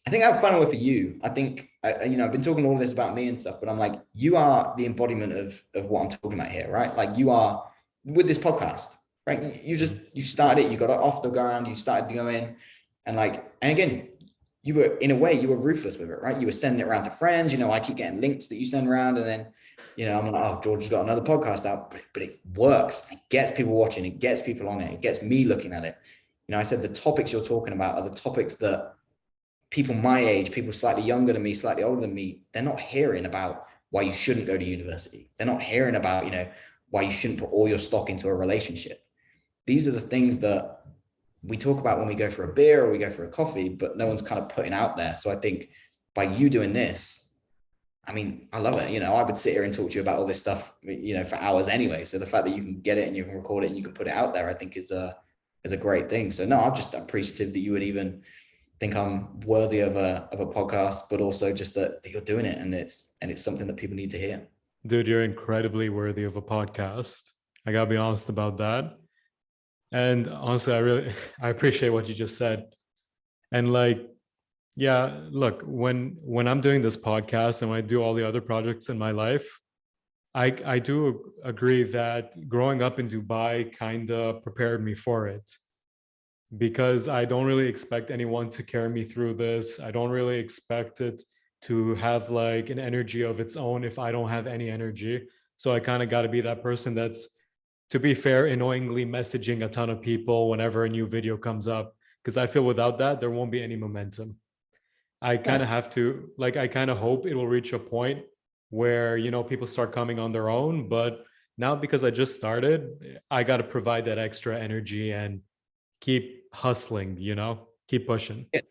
B: I think I have a final word for you. I think, I've been talking all this about me and stuff, but I'm like, you are the embodiment of what I'm talking about here, right? Like you are with this podcast, right? You started it, you got it off the ground, you started going, and again, you were, in a way, you were ruthless with it, right? You were sending it around to friends. I keep getting links that you send around, and then, I'm like, oh, George has got another podcast out, but it works. It gets people watching, it gets people on it, it gets me looking at it. I said the topics you're talking about are the topics that people my age, people slightly younger than me, slightly older than me, they're not hearing about why you shouldn't go to university. They're not hearing about, why you shouldn't put all your stock into a relationship. These are the things that we talk about when we go for a beer or we go for a coffee, but no one's kind of putting out there. So I think by you doing this, I mean, I love it. I would sit here and talk to you about all this stuff, for hours anyway. So the fact that you can get it and you can record it and you can put it out there, I think is a great thing. So no, I'm just appreciative that you would even think I'm worthy of a podcast, but also just that you're doing it and it's something that people need to hear.
A: Dude, you're incredibly worthy of a podcast. I gotta be honest about that. And honestly, I appreciate what you just said. And yeah, look, when I'm doing this podcast and when I do all the other projects in my life, I do agree that growing up in Dubai kind of prepared me for it, because I don't really expect anyone to carry me through this. I don't really expect it to have an energy of its own if I don't have any energy. So I kind of got to be that person that's, to be fair, annoyingly messaging a ton of people whenever a new video comes up, because I feel without that, there won't be any momentum. I kind of have to, I kind of hope it will reach a point where, people start coming on their own. But now, because I just started, I got to provide that extra energy and keep hustling, keep pushing.
B: Yeah.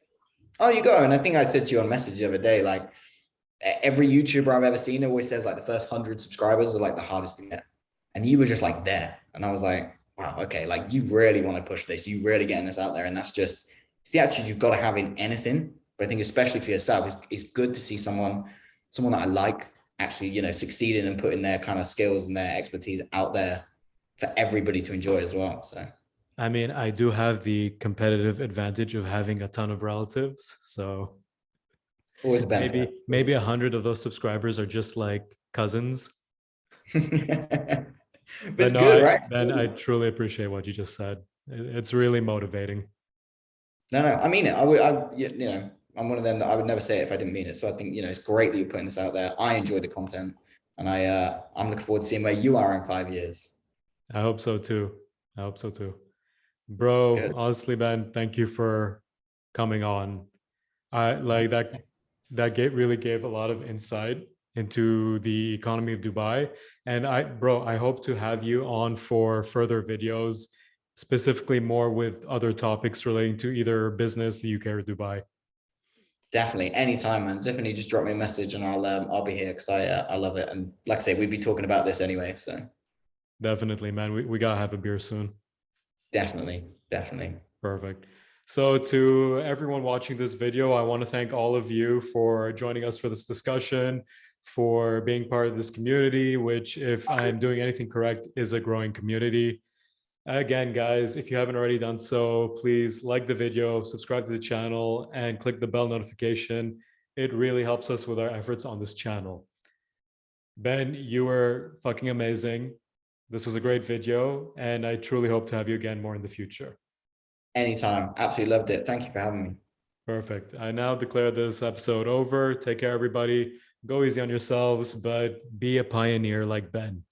B: Oh, you go. And I think I said to you on message the other day, every YouTuber I've ever seen always says the first 100 subscribers are the hardest to get. And you were just there. And I was like, wow, okay. You really want to push this. You really getting this out there. And that's just, it's the attitude you've got to have in anything. But I think especially for yourself, it's good to see someone that I like actually, succeeding and putting their kind of skills and their expertise out there for everybody to enjoy as well. So.
A: I mean, I do have the competitive advantage of having a ton of relatives. So
B: Always a benefit.
A: Maybe 100 of those subscribers are just cousins.
B: But it's good, right?
A: Ben, I truly appreciate what you just said. It's really motivating.
B: No, I mean it. I'm one of them that I would never say it if I didn't mean it. So I think, it's great that you're putting this out there. I enjoy the content, and I'm looking forward to seeing where you are in 5 years.
A: I hope so too. Bro, honestly, Ben, thank you for coming on. I really gave a lot of insight into the economy of Dubai. And I hope to have you on for further videos, specifically more with other topics relating to either business, the UK, or Dubai.
B: Definitely, anytime, man. Definitely just drop me a message and I'll be here because I love it. And like I say, we'd be talking about this anyway. So
A: definitely, man. We gotta have a beer soon.
B: Definitely.
A: Perfect. So to everyone watching this video, I want to thank all of you for joining us for this discussion, for being part of this community, which, if I'm doing anything correct, is a growing community. Again, guys, if you haven't already done so, please like the video, subscribe to the channel, and click the bell notification. It really helps us with our efforts on this channel. Ben, you were fucking amazing. This was a great video, and I truly hope to have you again more in the future.
B: Anytime. Absolutely loved it. Thank you for having me.
A: Perfect. I now declare this episode over. Take care, everybody. Go easy on yourselves, but be a pioneer like Ben.